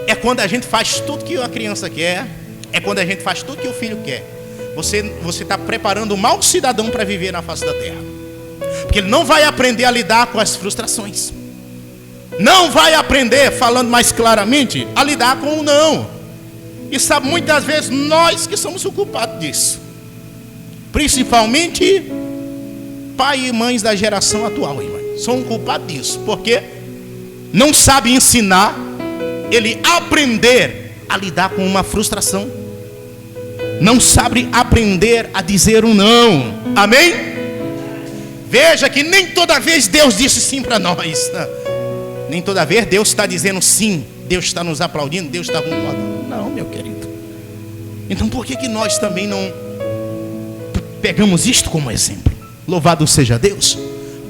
[SPEAKER 2] É quando a gente faz tudo que a criança quer, é quando a gente faz tudo que o filho quer. Você está preparando um mau cidadão para viver na face da terra, porque ele não vai aprender a lidar com as frustrações, não vai aprender, falando mais claramente, a lidar com o não. E sabe, muitas vezes nós que somos o culpado disso, principalmente pai e mães da geração atual, irmão, são culpados disso, porque não sabe ensinar ele aprender a lidar com uma frustração, não sabe aprender a dizer um não, amém? Veja que nem toda vez Deus disse sim para nós, nem toda vez Deus está dizendo sim, Deus está nos aplaudindo, Deus está concordando. Não, meu querido. Então por que nós também não pegamos isto como exemplo? Louvado seja Deus.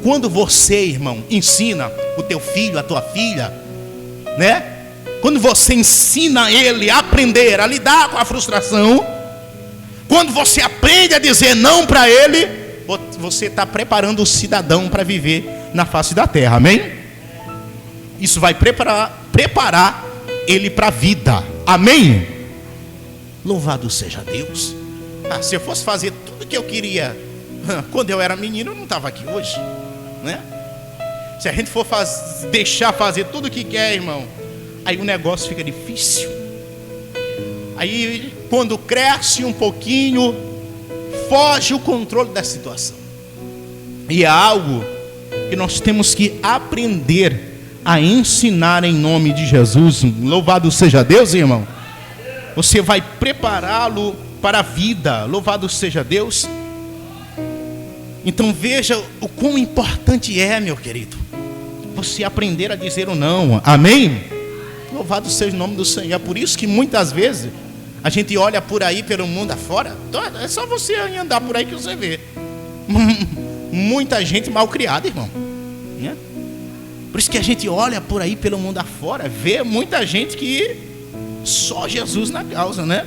[SPEAKER 2] Quando você, irmão, ensina o teu filho, a tua filha, né? Quando você ensina ele a aprender a lidar com a frustração, quando você aprende a dizer não para ele, você está preparando o cidadão para viver na face da terra, amém? Isso vai preparar ele para a vida, amém? Louvado seja Deus. Se eu fosse fazer tudo que eu queria quando eu era menino, eu não estava aqui hoje, né? Se a gente for deixar fazer tudo o que quer, irmão, aí o negócio fica difícil. Aí quando cresce um pouquinho, foge o controle da situação. E é algo que nós temos que aprender a ensinar em nome de Jesus. Louvado seja Deus, irmão. Você vai prepará-lo para a vida. Louvado seja Deus. Então veja o quão importante é, meu querido, você aprender a dizer o não, amém? Louvado seja o nome do Senhor. É por isso que muitas vezes a gente olha por aí pelo mundo afora. É só você andar por aí que você vê muita gente mal criada, irmão, né? Por isso que a gente olha por aí pelo mundo afora, vê muita gente que só Jesus na causa, né?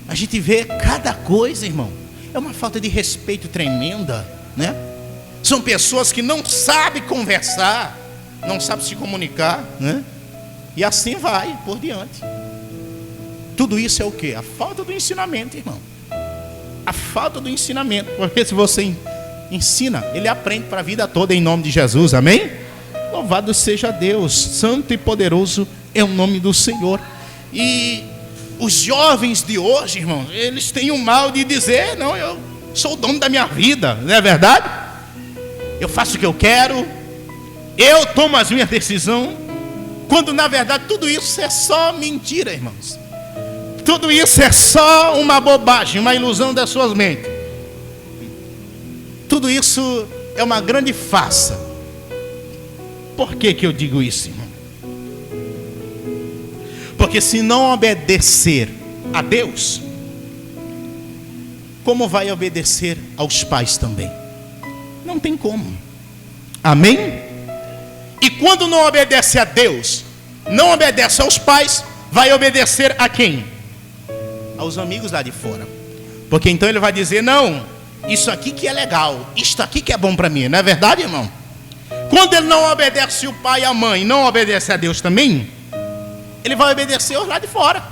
[SPEAKER 2] A gente vê cada coisa, irmão. É uma falta de respeito tremenda, né? São pessoas que não sabem conversar, não sabem se comunicar, né? E assim vai por diante. Tudo isso é o quê? A falta do ensinamento, irmão. A falta do ensinamento. Porque se você ensina, ele aprende para a vida toda em nome de Jesus, amém? Louvado seja Deus, santo e poderoso é o nome do Senhor. E os jovens de hoje, irmão, eles têm o mal de dizer: não, eu sou o dono da minha vida, não é verdade? Eu faço o que eu quero, eu tomo as minhas decisões, quando na verdade tudo isso é só mentira, irmãos. Tudo isso é só uma bobagem, uma ilusão das suas mentes. Tudo isso é uma grande farsa. Por que eu digo isso, irmão? Porque Porque se não obedecer a Deus, como vai obedecer aos pais também? Não tem como. Amém? E quando não obedece a Deus, não obedece aos pais, vai obedecer a quem? Aos amigos lá de fora. Porque então ele vai dizer: não, isso aqui que é legal, isto aqui que é bom para mim. Não é verdade, irmão? Quando ele não obedece o pai e a mãe, não obedece a Deus também, ele vai obedecer os lá de fora.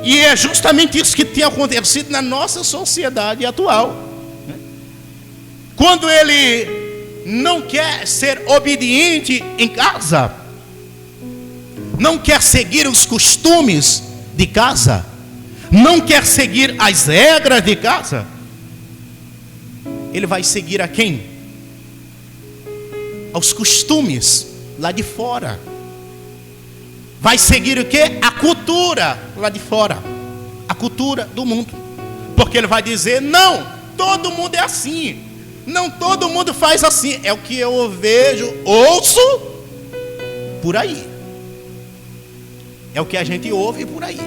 [SPEAKER 2] E é justamente isso que tem acontecido na nossa sociedade atual. Quando ele não quer ser obediente em casa, não quer seguir os costumes de casa, não quer seguir as regras de casa, ele vai seguir a quem? Aos costumes lá de fora. Vai seguir o quê? A cultura lá de fora, a cultura do mundo. Porque ele vai dizer: não, todo mundo é assim, não todo mundo faz assim. É o que eu vejo, ouço por aí. É o que a gente ouve por aí.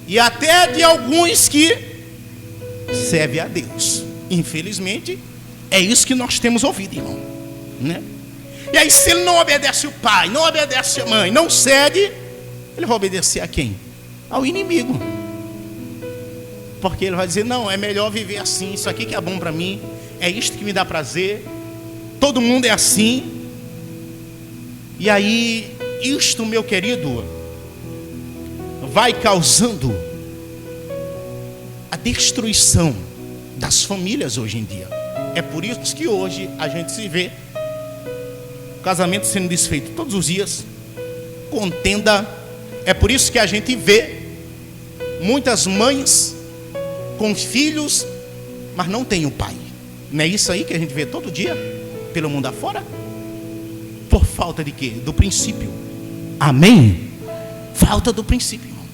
[SPEAKER 2] E até de alguns que servem a Deus. Infelizmente, é isso que nós temos ouvido, irmão, né? E aí, se ele não obedece o pai, não obedece a mãe, não cede, ele vai obedecer a quem? Ao inimigo. Porque ele vai dizer: não, é melhor viver assim, isso aqui que é bom para mim, é isto que me dá prazer, todo mundo é assim. E aí, isto, meu querido, vai causando a destruição das famílias hoje em dia. É por isso que hoje a gente se vê casamento sendo desfeito todos os dias, contenda. É por isso que a gente vê muitas mães com filhos, mas não tem o pai. Não é isso aí que a gente vê todo dia pelo mundo afora? Por falta de quê? Do princípio. Amém? Falta do princípio, irmão.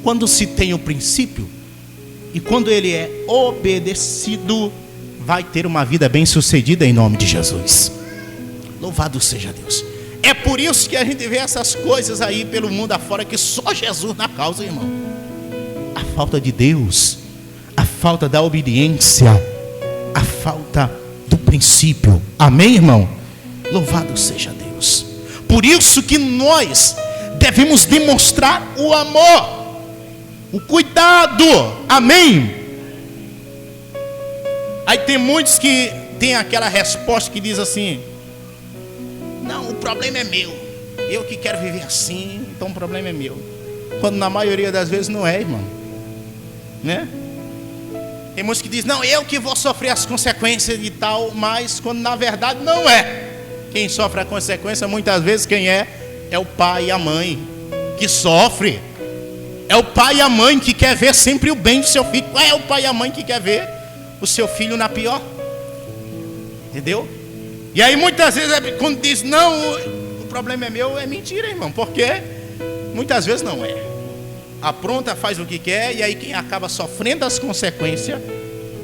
[SPEAKER 2] Quando se tem o princípio e quando ele é obedecido, vai ter uma vida bem sucedida em nome de Jesus. Louvado seja Deus. É por isso que a gente vê essas coisas aí pelo mundo afora, que só Jesus na causa, irmão. A falta de Deus, a falta da obediência, a falta do princípio. Amém, irmão? Louvado seja Deus. Por isso que nós devemos demonstrar o amor, o cuidado. Amém? Aí tem muitos que tem aquela resposta que diz assim: não, o problema é meu, eu que quero viver assim, então o problema é meu. Quando na maioria das vezes não é, irmão, né? Tem muitos que dizem: não, eu que vou sofrer as consequências de tal, mas quando na verdade não é. Quem sofre a consequência muitas vezes quem é o pai e a mãe que sofre. É o pai e a mãe que quer ver sempre o bem do seu filho. É o pai e a mãe que quer ver o seu filho na pior. Entendeu? E aí muitas vezes quando diz: não, o problema é meu, é mentira, irmão. Porque muitas vezes não é. Apronta, faz o que quer, e aí quem acaba sofrendo as consequências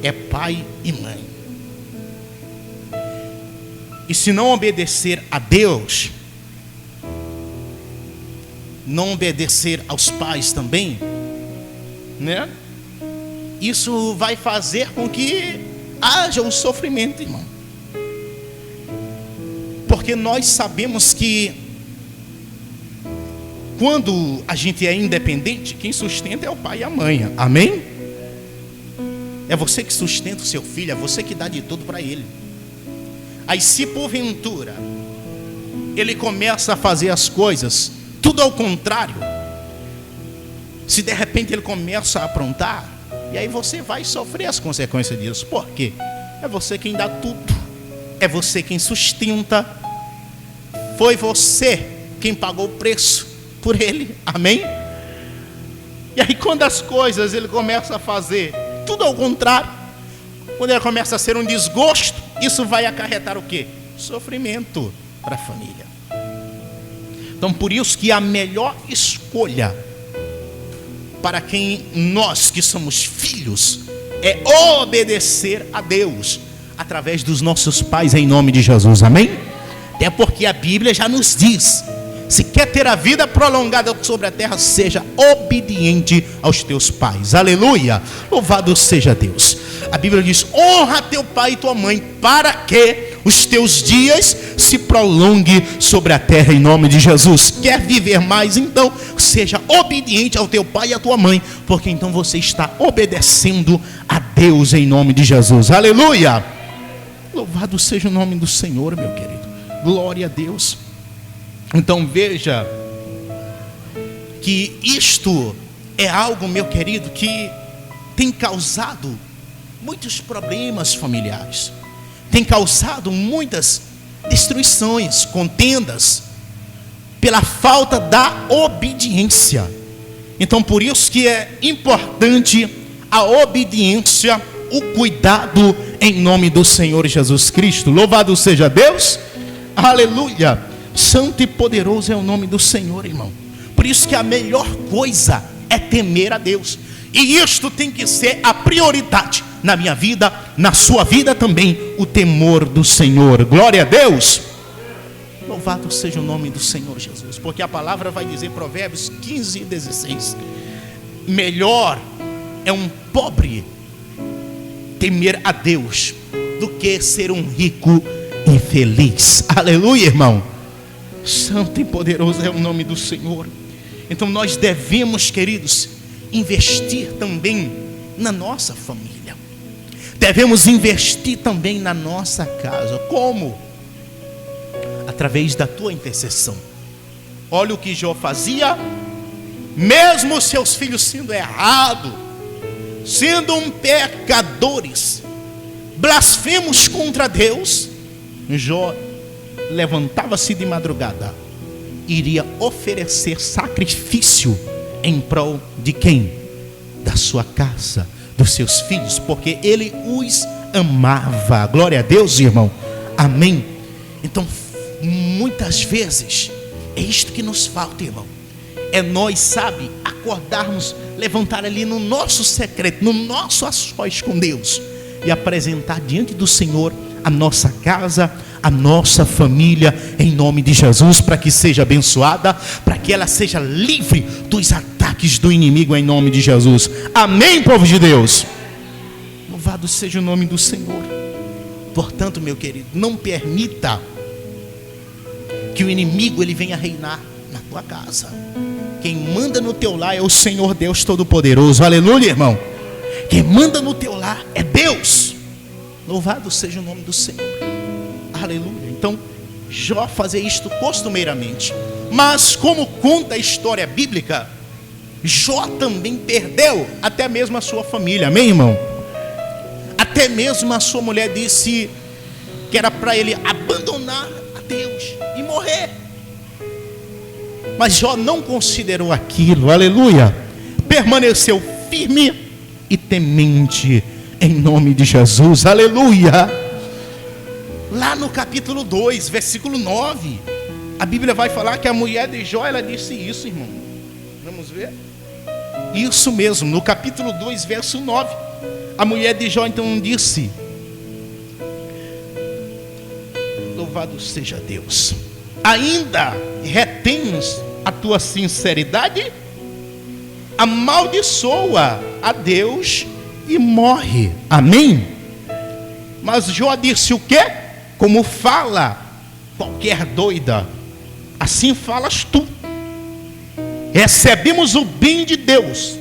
[SPEAKER 2] é pai e mãe. E se não obedecer a Deus, não obedecer aos pais também, né? Isso vai fazer com que haja um sofrimento, irmão. Porque nós sabemos que quando a gente é independente, quem sustenta é o pai e a mãe. Amém? É você que sustenta o seu filho, é você que dá de tudo para ele. Aí se porventura ele começa a fazer as coisas tudo ao contrário, se de repente ele começa a aprontar, e aí você vai sofrer as consequências disso. Por quê? É você quem dá tudo, é você quem sustenta, foi você quem pagou o preço por ele. Amém? E aí quando as coisas ele começa a fazer tudo ao contrário, quando ele começa a ser um desgosto, isso vai acarretar o quê? Sofrimento para a família. Então por isso que a melhor escolha para quem nós que somos filhos é obedecer a Deus através dos nossos pais em nome de Jesus. Amém? Até porque a Bíblia já nos diz Se quer ter a vida prolongada sobre a terra, seja obediente aos teus pais. Aleluia. Louvado seja Deus. A Bíblia diz: honra teu pai e tua mãe, para que os teus dias se prolonguem sobre a terra, em nome de Jesus. Quer viver mais? Então seja obediente ao teu pai e à tua mãe, porque então você está obedecendo a Deus, em nome de Jesus. Aleluia. Louvado seja o nome do Senhor, meu querido. Glória a Deus. Então veja que isto é algo, meu querido, que tem causado muitos problemas familiares, tem causado muitas destruições, contendas, pela falta da obediência. Então por isso que é importante a obediência, o cuidado, em nome do Senhor Jesus Cristo. Louvado seja Deus. Aleluia. Santo e poderoso é o nome do Senhor, irmão. Por isso que a melhor coisa é temer a Deus. E isto tem que ser a prioridade na minha vida, na sua vida também, o temor do Senhor. Glória a Deus. Louvado seja o nome do Senhor Jesus. Porque a palavra vai dizer, Provérbios 15:16, melhor é um pobre temer a Deus do que ser um rico infeliz. Aleluia, irmão. Santo e poderoso é o nome do Senhor. Então nós devemos, queridos, investir também na nossa família. Devemos investir também na nossa casa. Como? Através da tua intercessão. Olha o que Jó fazia. Mesmo seus filhos sendo errados, sendo pecadores, blasfemos contra Deus, Jó levantava-se de madrugada, iria oferecer sacrifício em prol de quem? Da sua casa, dos seus filhos, porque ele os amava. Glória a Deus, irmão. Amém. Então muitas vezes é isto que nos falta, irmão. É nós, sabe, acordarmos, levantar ali no nosso secreto, no nosso a sós com Deus, e apresentar diante do Senhor a nossa casa, a nossa família, em nome de Jesus, para que seja abençoada, para que ela seja livre dos ataques do inimigo, em nome de Jesus. Amém, povo de Deus. Louvado seja o nome do Senhor. Portanto, meu querido, não permita que o inimigo ele venha reinar na tua casa. Quem manda no teu lar é o Senhor Deus Todo-Poderoso. Aleluia, irmão. Quem manda no teu lar é Deus. Louvado seja o nome do Senhor. Aleluia. Então Jó fazia isto costumeiramente. Mas como conta a história bíblica, Jó também perdeu até mesmo a sua família. Amém, irmão? Até mesmo a sua mulher disse que era para ele abandonar a Deus e morrer. Mas Jó não considerou aquilo. Aleluia. Permaneceu firme e temente, em nome de Jesus. Aleluia. Lá no capítulo 2, versículo 9, a Bíblia vai falar que a mulher de Jó, ela disse isso, irmão. Vamos ver? Isso mesmo, no capítulo 2, verso 9. A mulher de Jó então disse: louvado seja Deus, ainda retens a tua sinceridade? Amaldiçoa a Deus e morre. Amém? Mas Jó disse o quê? Como fala qualquer doida, assim falas tu. Recebemos o bem de Deus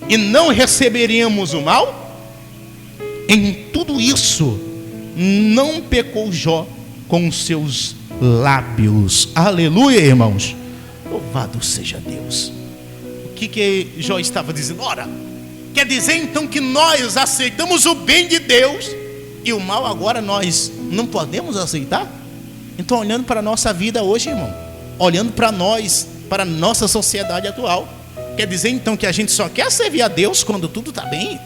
[SPEAKER 2] e não receberíamos o mal? Em tudo isso não pecou Jó com os seus lábios. Aleluia, irmãos. Louvado seja Deus. O que Jó estava dizendo? Ora, quer dizer então que nós aceitamos o bem de Deus e o mal agora nós não podemos aceitar? Então, olhando para a nossa vida hoje, irmão, olhando para nós, para a nossa sociedade atual, quer dizer então que a gente só quer servir a Deus quando tudo está bem?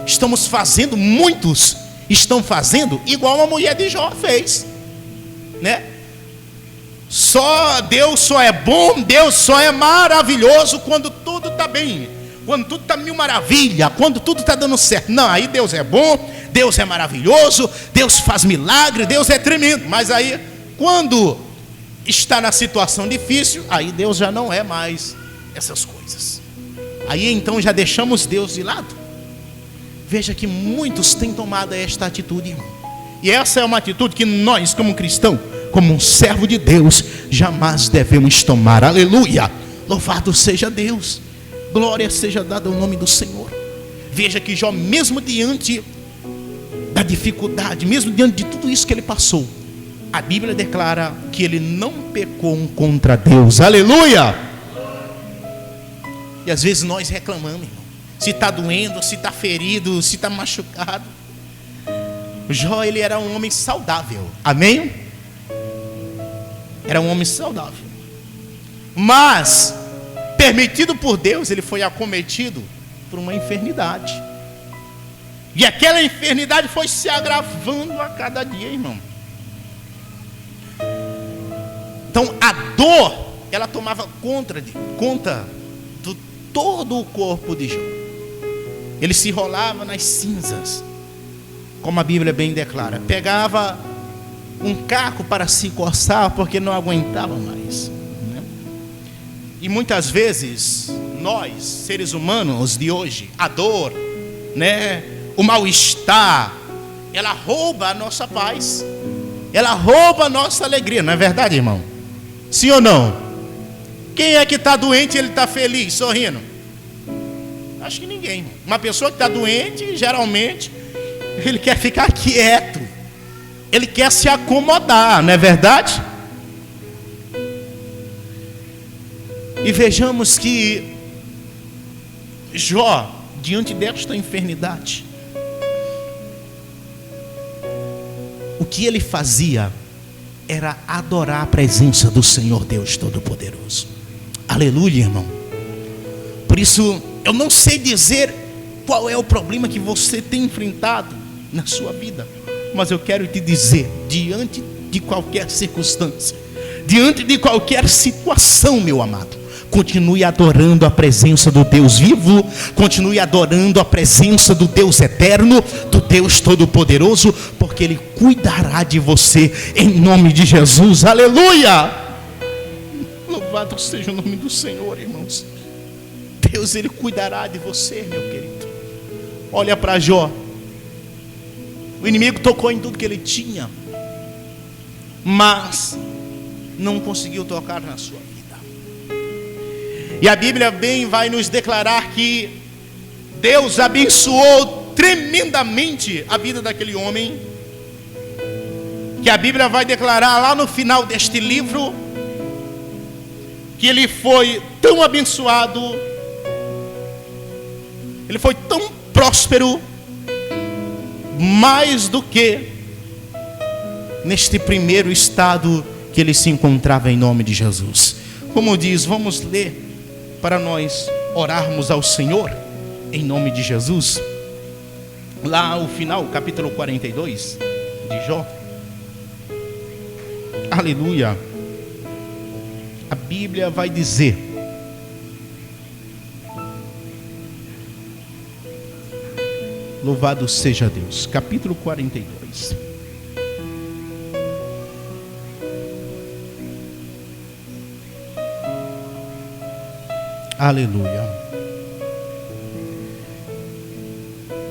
[SPEAKER 2] Estamos fazendo, muitos estão fazendo igual a mulher de Jó fez, né? Deus só é bom, Deus só é maravilhoso quando tudo está bem, quando tudo está mil maravilha, quando tudo está dando certo. Não, aí Deus é bom, Deus é maravilhoso, Deus faz milagre, Deus é tremendo. Mas aí, quando está na situação difícil, aí Deus já não é mais essas coisas. Aí então já deixamos Deus de lado. Veja que muitos têm tomado esta atitude, irmão. E essa é uma atitude que nós, como cristão, como um servo de Deus, jamais devemos tomar. Aleluia! Louvado seja Deus. Glória seja dada ao nome do Senhor. Veja que Jó, mesmo diante da dificuldade, mesmo diante de tudo isso que ele passou, a Bíblia declara que ele não pecou contra Deus. Aleluia! E às vezes nós reclamamos, irmão. Se está doendo, se está ferido, se está machucado. Jó, ele era um homem saudável. Amém? Era um homem saudável. Mas, permitido por Deus, ele foi acometido por uma enfermidade. E aquela enfermidade foi se agravando a cada dia, irmão. Então a dor, ela tomava conta de todo o corpo de Jó. Ele se rolava nas cinzas, como a Bíblia bem declara. Pegava um caco para se coçar, porque não aguentava mais, né? E muitas vezes nós, seres humanos de hoje, a dor, né, o mal-estar, ela rouba a nossa paz, ela rouba a nossa alegria, não é verdade, irmão? Sim ou não? Quem é que está doente e ele está feliz, sorrindo? Acho que ninguém, irmão. Uma pessoa que está doente, geralmente, ele quer ficar quieto, ele quer se acomodar, não é verdade? E vejamos que Jó, diante desta enfermidade, o que ele fazia era adorar a presença do Senhor Deus Todo-Poderoso. Aleluia, irmão. Por isso, eu não sei dizer qual é o problema que você tem enfrentado na sua vida, mas eu quero te dizer, diante de qualquer circunstância, diante de qualquer situação, meu amado, continue adorando a presença do Deus vivo, continue adorando a presença do Deus eterno, do Deus Todo-Poderoso, porque Ele cuidará de você, em nome de Jesus. Aleluia! Louvado seja o nome do Senhor, irmãos. Deus, Ele cuidará de você, meu querido. Olha para Jó. O inimigo tocou em tudo que ele tinha, mas não conseguiu tocar na sua vida. E a Bíblia bem vai nos declarar que Deus abençoou tremendamente a vida daquele homem, que a Bíblia vai declarar lá no final deste livro, que ele foi tão abençoado, ele foi tão próspero, mais do que neste primeiro estado que ele se encontrava, em nome de Jesus. Como diz, vamos ler para nós orarmos ao Senhor, em nome de Jesus. Lá ao final, capítulo 42 de Jó. Aleluia. A Bíblia vai dizer: louvado seja Deus. Capítulo 42. Aleluia.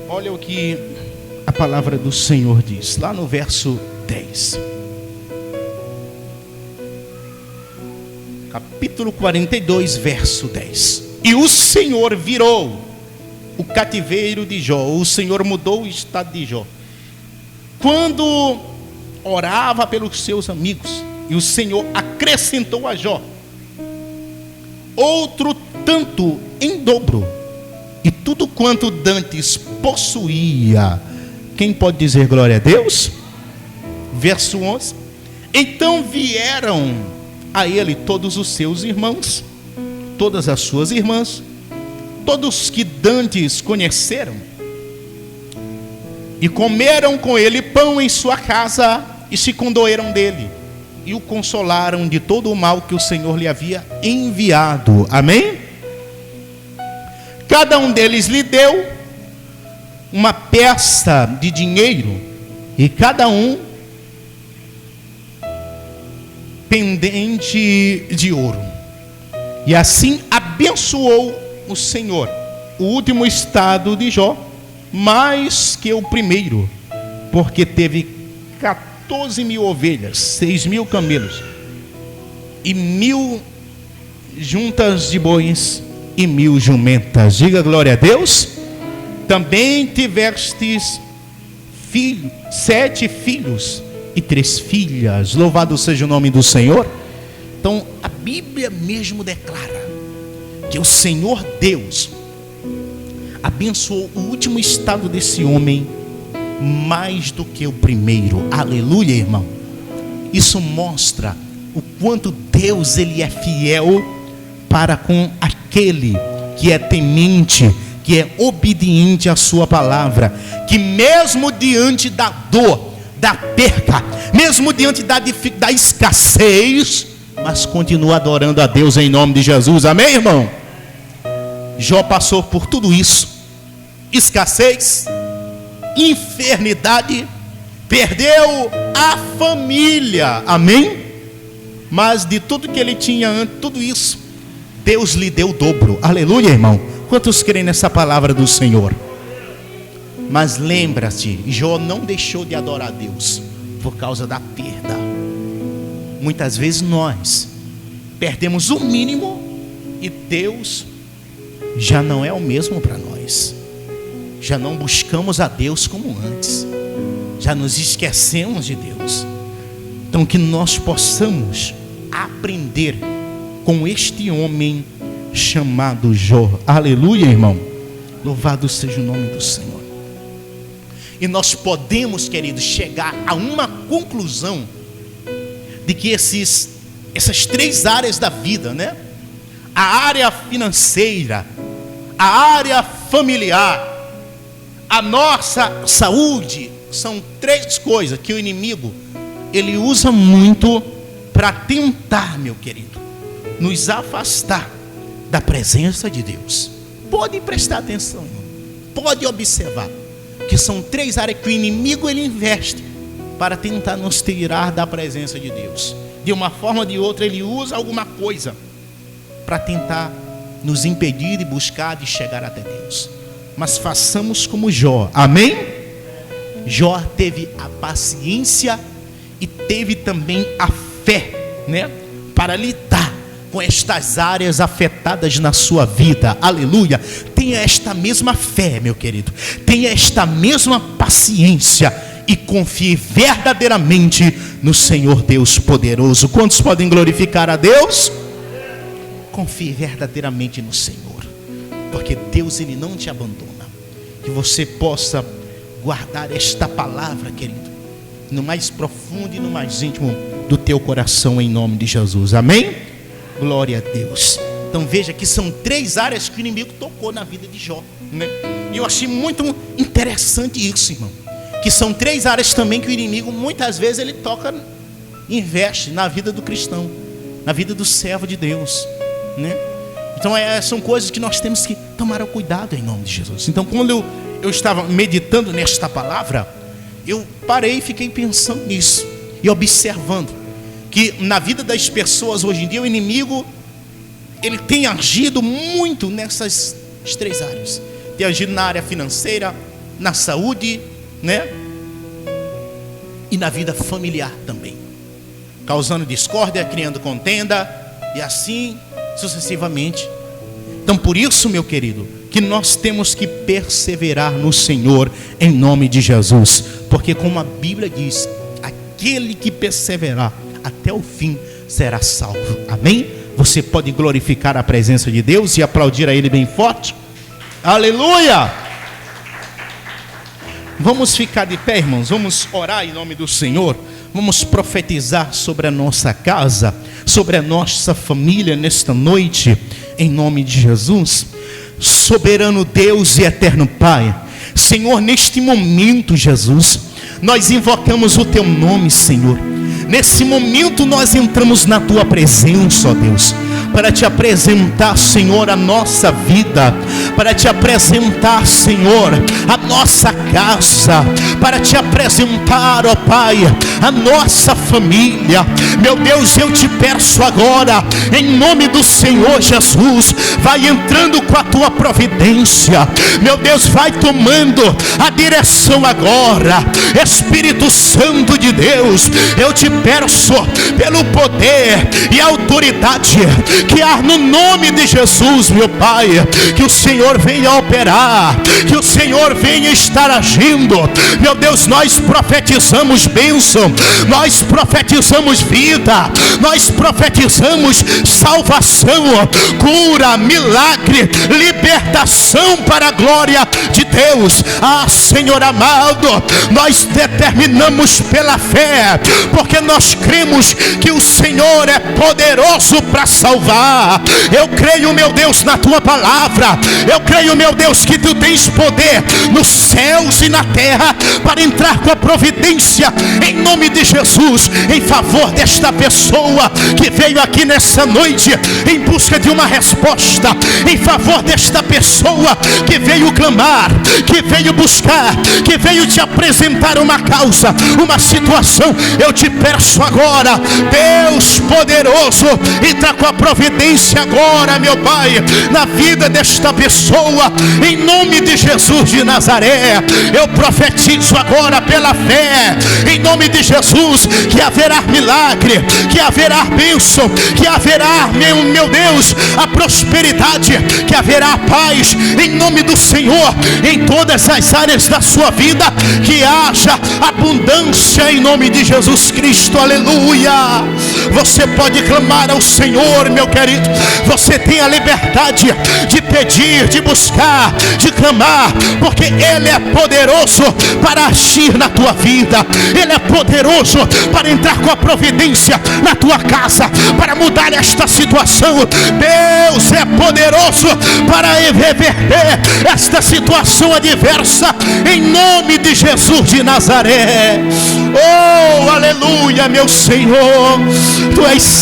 [SPEAKER 2] Olha o que a palavra do Senhor diz, lá no verso 10. Capítulo 42, verso 10. E o Senhor virou o cativeiro de Jó, o Senhor mudou o estado de Jó, quando orava pelos seus amigos, e o Senhor acrescentou a Jó outro tanto em dobro, e tudo quanto dantes possuía. Quem pode dizer glória a Deus? Verso 11. Então vieram a ele todos os seus irmãos, todas as suas irmãs, todos que dantes conheceram, e comeram com ele pão em sua casa, e se condoeram dele, e o consolaram de todo o mal que o Senhor lhe havia enviado. Amém? Cada um deles lhe deu uma peça de dinheiro, e cada um pendente de ouro. E assim abençoou o Senhor o último estado de Jó, mais que o primeiro, porque teve 14.000 ovelhas, 6.000 camelos, e 1.000 juntas de bois, e 1.000 jumentas. Diga glória a Deus. Também tivestes 7 filhos e 3 filhas. Louvado seja o nome do Senhor. Então a Bíblia mesmo declara que o Senhor Deus abençoou o último estado desse homem mais do que o primeiro. Aleluia, irmão. Isso mostra o quanto Deus ele é fiel para com aquele que é temente, que é obediente à sua palavra, que mesmo diante da dor, da perca, mesmo diante da escassez, mas continua adorando a Deus em nome de Jesus. Amém, irmão? Jó passou por tudo isso: escassez, enfermidade, perdeu a família. Amém? Mas de tudo que ele tinha antes, tudo isso, Deus lhe deu o dobro. Aleluia, irmão. Quantos creem nessa palavra do Senhor? Mas lembra-se, Jó não deixou de adorar a Deus por causa da perda. Muitas vezes nós perdemos o mínimo e Deus já não é o mesmo para nós. Já não buscamos a Deus como antes. Já nos esquecemos de Deus. Então que nós possamos aprender com este homem chamado Jó. Aleluia, irmão. Louvado seja o nome do Senhor. E nós podemos, queridos, chegar a uma conclusão de que essas 3 áreas da vida, né? A área financeira, a área familiar, a nossa saúde, são 3 coisas que o inimigo ele usa muito para tentar, meu querido, nos afastar da presença de Deus. Pode prestar atenção, irmão. Pode observar que são 3 áreas que o inimigo ele investe para tentar nos tirar da presença de Deus. De uma forma ou de outra ele usa alguma coisa para tentar nos impedir de buscar, de chegar até Deus. Mas façamos como Jó. Amém? Jó teve a paciência e teve também a fé, né? Para lidar com estas áreas afetadas na sua vida. Aleluia. Tenha esta mesma fé, meu querido. Tenha esta mesma paciência e confie verdadeiramente no Senhor Deus poderoso. Quantos podem glorificar a Deus? Confie verdadeiramente no Senhor, porque Deus ele não te abandona. Que você possa guardar esta palavra, querido, no mais profundo e no mais íntimo do teu coração, em nome de Jesus. Amém? Glória a Deus. Então veja que são 3 áreas que o inimigo tocou na vida de Jó, né? E eu achei muito interessante isso, irmão. Que são 3 áreas também que o inimigo muitas vezes ele toca, investe na vida do cristão, na vida do servo de Deus, né? Então são coisas que nós temos que tomar cuidado em nome de Jesus. Então quando eu estava meditando nesta palavra, eu parei e fiquei pensando nisso e observando que na vida das pessoas hoje em dia o inimigo ele tem agido muito nessas 3 áreas. Tem agido na área financeira, na saúde, né? E na vida familiar também, causando discórdia, criando contenda e assim sucessivamente. Então por isso, meu querido, que nós temos que perseverar no Senhor em nome de Jesus, porque como a Bíblia diz, aquele que perseverar até o fim será salvo. Amém? Você pode glorificar a presença de Deus e aplaudir a Ele bem forte? Aleluia! Vamos ficar de pé, irmãos. Vamos orar em nome do Senhor. Vamos profetizar sobre a nossa casa, sobre a nossa família nesta noite, em nome de Jesus. Soberano Deus e eterno Pai, Senhor, neste momento, Jesus, nós invocamos o Teu nome, Senhor. Nesse momento nós entramos na Tua presença, ó Deus, para te apresentar, Senhor, a nossa vida, para te apresentar, Senhor, a nossa casa, para te apresentar, ó Pai, a nossa família. Meu Deus, eu te peço agora, em nome do Senhor Jesus, vai entrando com a tua providência. Meu Deus, vai tomando a direção agora. Espírito Santo de Deus, eu te peço pelo poder e autoridade que há no nome de Jesus, meu Pai, que o Senhor venha operar, que o Senhor venha estar agindo. Meu Deus, nós profetizamos bênção, nós profetizamos vida, nós profetizamos salvação, cura, milagre, libertação para a glória de Deus. Ah, Senhor amado, nós determinamos pela fé, porque nós cremos que o Senhor é poderoso para salvar. Eu creio, meu Deus, na tua palavra. Eu creio, meu Deus, que tu tens poder nos céus e na terra para entrar com a providência em nome de Jesus, em favor desta pessoa que veio aqui nessa noite em busca de uma resposta, em favor desta pessoa que veio clamar, que veio buscar, que veio te apresentar uma causa, uma situação. Eu te peço agora, Deus poderoso, entra com a providência agora, meu Pai, na vida desta pessoa, em nome de Jesus de Nazaré. Eu profetizo agora pela fé, em nome de Jesus, que haverá milagre, que haverá bênção, que haverá, meu Deus, a prosperidade, que haverá paz, em nome do Senhor, em todas as áreas da sua vida, que haja abundância em nome de Jesus Cristo, aleluia. Você pode clamar ao Senhor, meu querido, você tem a liberdade de pedir, de buscar, de clamar, porque Ele é poderoso para agir na tua vida, Ele é poderoso para entrar com a providência na tua casa, para mudar esta situação. Deus é poderoso para reverter esta situação adversa, em nome de Jesus de Nazaré. Oh, aleluia, meu Senhor, tu és